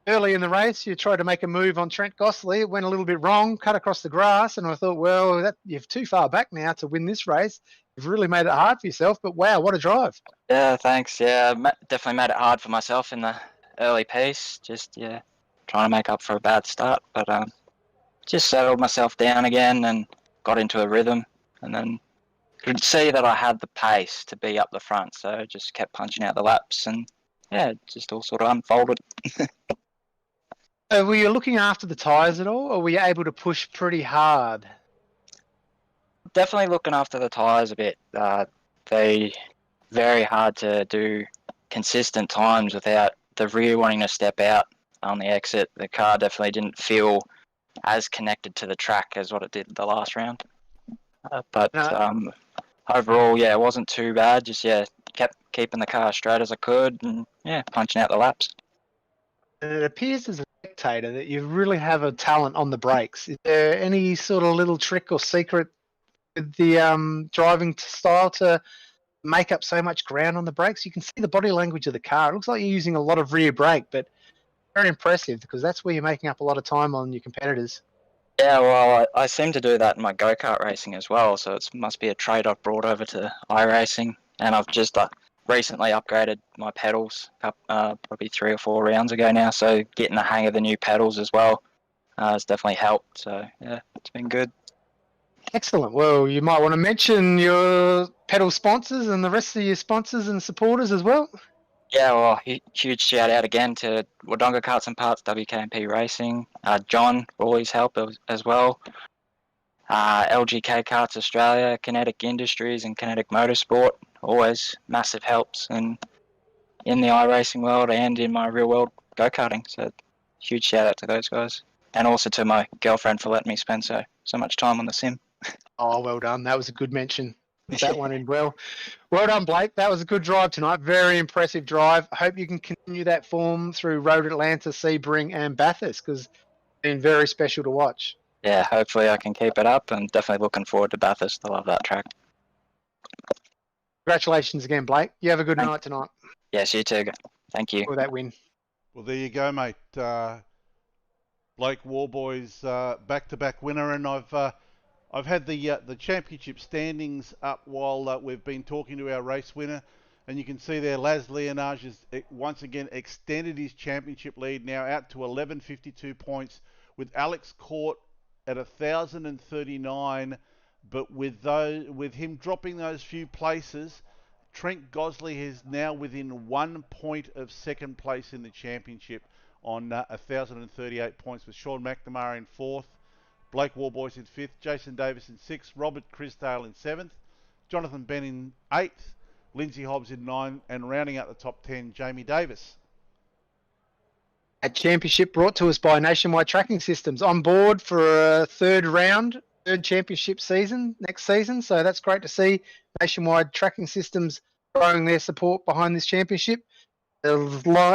Speaker 1: Early in the race, you tried to make a move on Trent Gosling. It went a little bit wrong, cut across the grass, and I thought, well, you're too far back now to win this race. You've really made it hard for yourself, but wow, what a drive.
Speaker 5: Yeah, thanks. Yeah, definitely made it hard for myself in the early piece. Just, trying to make up for a bad start. But just settled myself down again and got into a rhythm. And then could see that I had the pace to be up the front. So just kept punching out the laps. And, yeah, it just all sort of unfolded.
Speaker 1: Were you looking after the tyres at all, or were you able to push pretty hard?
Speaker 5: Definitely looking after the tyres a bit. They very hard to do consistent times without the rear wanting to step out on the exit. The car definitely didn't feel as connected to the track as what it did the last round. But overall, it wasn't too bad. Just, kept keeping the car straight as I could and, punching out the laps.
Speaker 1: And it appears as a spectator that you really have a talent on the brakes. Is there any sort of little trick or secret with the driving style to make up so much ground on the brakes? You can see the body language of the car. It looks like you're using a lot of rear brake, but very impressive because that's where you're making up a lot of time on your competitors.
Speaker 5: Yeah, well, I seem to do that in my go-kart racing as well, so it must be a trade I've brought over to iRacing. And I've just recently upgraded my pedals, probably 3 or 4 rounds ago now. So getting the hang of the new pedals as well has definitely helped. So yeah, it's been good.
Speaker 1: Excellent. Well, you might want to mention your pedal sponsors and the rest of your sponsors and supporters as well.
Speaker 5: Yeah, well, huge shout out again to Wodonga Carts and Parts, WKMP Racing, John for all his help as well, LGK Carts Australia, Kinetic Industries and Kinetic Motorsport, always massive helps in the iRacing world and in my real world go-karting. So huge shout out to those guys. And also to my girlfriend for letting me spend so much time on the sim.
Speaker 1: Oh, well done. That was a good mention. Put that one in well. Well done, Blake. That was a good drive tonight. Very impressive drive. I hope you can continue that form through Road Atlanta, Sebring and Bathurst because it's been very special to watch.
Speaker 5: Yeah, hopefully I can keep it up and definitely looking forward to Bathurst. I love that track.
Speaker 1: Congratulations again, Blake. You have a good night tonight
Speaker 5: Yes, you too. Thank you.
Speaker 1: for that win.
Speaker 2: Well, there you go, mate. Blake Warboys, back-to-back winner, and I've had the championship standings up while we've been talking to our race winner, and you can see there Laz Leonage has once again extended his championship lead now out to 1152 points, with Alex Court at 1,039, but with him dropping those few places, Trent Gosley is now within 1 point of second place in the championship on 1,038 points, with Sean McNamara in 4th, Blake Warboys in 5th, Jason Davis in 6th, Robert Chrisdale in 7th, Jonathan Ben in 8th, Lindsay Hobbs in 9th, and rounding out the top 10, Jamie Davis.
Speaker 1: A championship brought to us by Nationwide Tracking Systems. On board for a third championship season next season. So that's great to see Nationwide Tracking Systems growing their support behind this championship, as well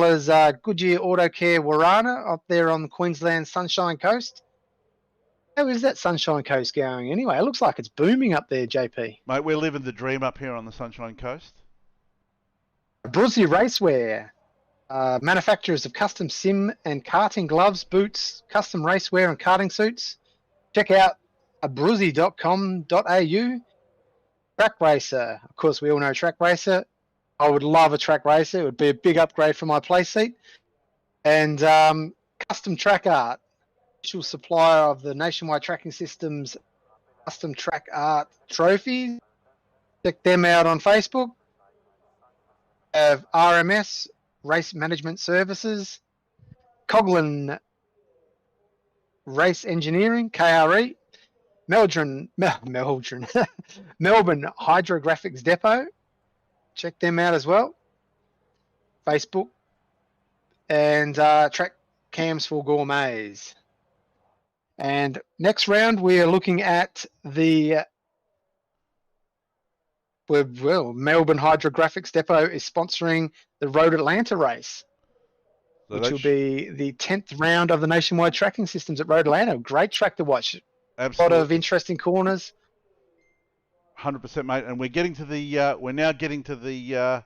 Speaker 1: as Goodyear Auto Care Warana up there on the Queensland Sunshine Coast. How is that Sunshine Coast going anyway? It looks like it's booming up there, JP.
Speaker 2: Mate, we're living the dream up here on the Sunshine Coast.
Speaker 1: ABRUZZI Racewear, manufacturers of custom sim and karting gloves, boots, custom racewear and karting suits. Check out abruzzi.com.au. Track Racer. Of course, we all know Track Racer. I would love a Track Racer. It would be a big upgrade for my play seat. And Custom Track Art, official supplier of the Nationwide Tracking Systems Custom Track Art trophies. Check them out on Facebook. Have RMS, Race Management Services. Coghlan Race Engineering, KRE. Melbourne Hydrographics Depot. Check them out as well. Facebook. And Track Cams for Gourmets. And next round, we are looking at the Melbourne Hydrographics Depot is sponsoring the Road Atlanta race,
Speaker 2: So
Speaker 1: which will be the 10th round of the Nationwide Tracking Systems at Road Atlanta. Great track to watch.
Speaker 2: absolutely.
Speaker 1: A lot of interesting corners.
Speaker 2: 100%, mate. And we're getting to the we're now getting to the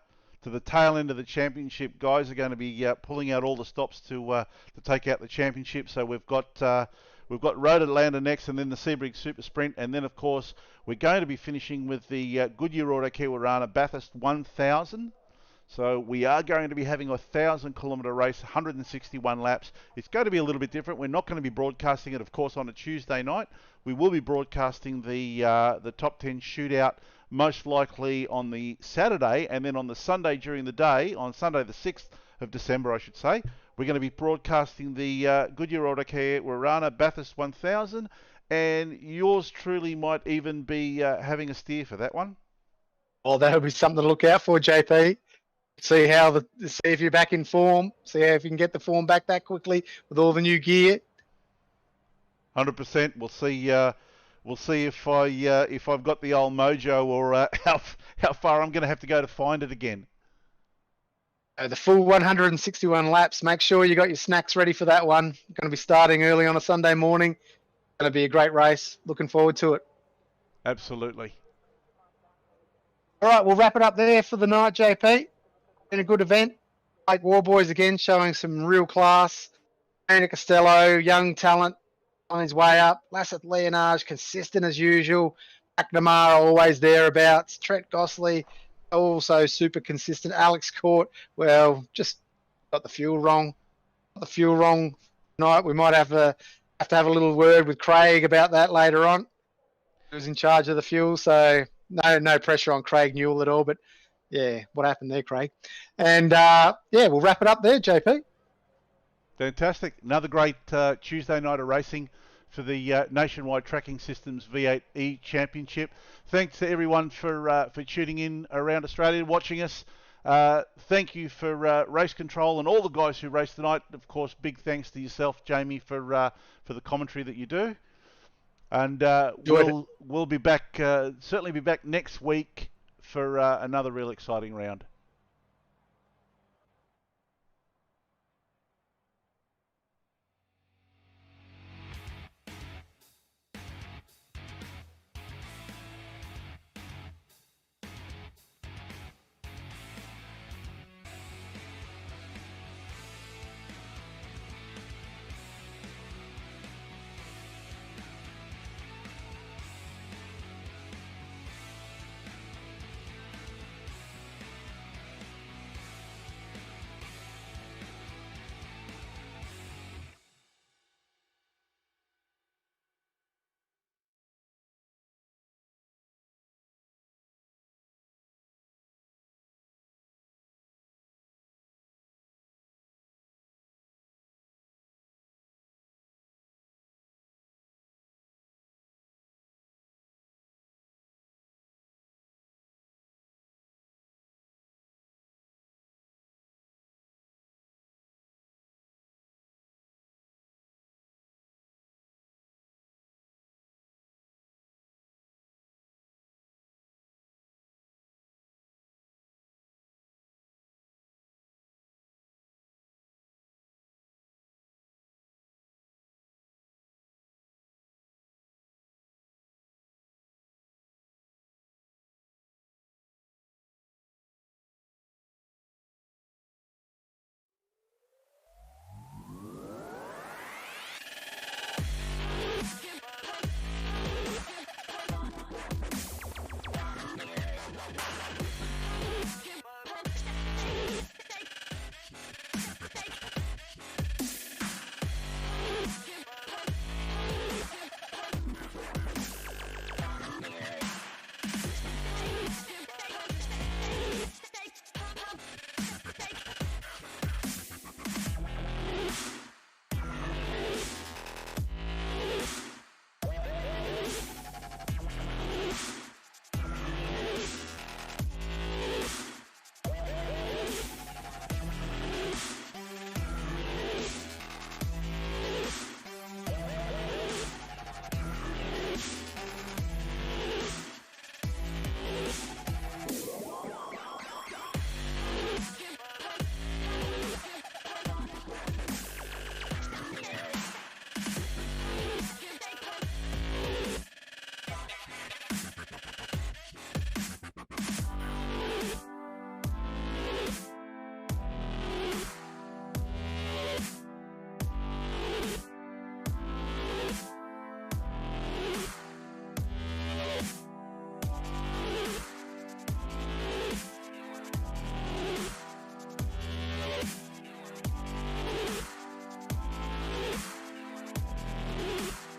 Speaker 2: tail end of the championship. Guys are going to be pulling out all the stops to take out the championship. So we've got Road Atlanta next, and then the Sebring Super Sprint, and then of course we're going to be finishing with the Goodyear Auto Care Warana Bathurst 1000. So we are going to be having a 1,000-kilometre race, 161 laps. It's going to be a little bit different. We're not going to be broadcasting it, of course, on a Tuesday night. We will be broadcasting the top 10 shootout most likely on the Saturday, and then on the Sunday during the day, on Sunday the 6th of December, I should say, we're going to be broadcasting the Goodyear Auto Care Warana Bathurst 1000, and yours truly might even be having a steer for that one.
Speaker 1: Well, that'll be something to look out for, JP. See if you're back in form. See if you can get the form back that quickly with all the new gear.
Speaker 2: 100%. We'll see. We'll see if I've got the old mojo, or how far I'm going to have to go to find it again.
Speaker 1: The full 161 laps. Make sure you got your snacks ready for that one. Going to be starting early on a Sunday morning. Going to be a great race. Looking forward to it.
Speaker 2: Absolutely.
Speaker 1: All right, we'll wrap it up there for the night, JP. Been a good event. Blake Warboys again showing some real class. Anna Costello, young talent on his way up. Lasseth Leonage, consistent as usual. McNamara always thereabouts. Trent Gosling also super consistent. Alex Court, well, just got the fuel wrong. Got the fuel wrong tonight. We might have to have a little word with Craig about that later on. He was in charge of the fuel, so no pressure on Craig Newell at all. But yeah, what happened there, Craig? And yeah, we'll wrap it up there, JP.
Speaker 2: Fantastic. Another great Tuesday night of racing for the Nationwide Tracking Systems V8E Championship. Thanks to everyone for tuning in around Australia, watching us. Thank you for race control and all the guys who raced tonight. Of course, big thanks to yourself, Jamie, for the commentary that you do. And we'll be back, certainly be back next week for another real exciting round.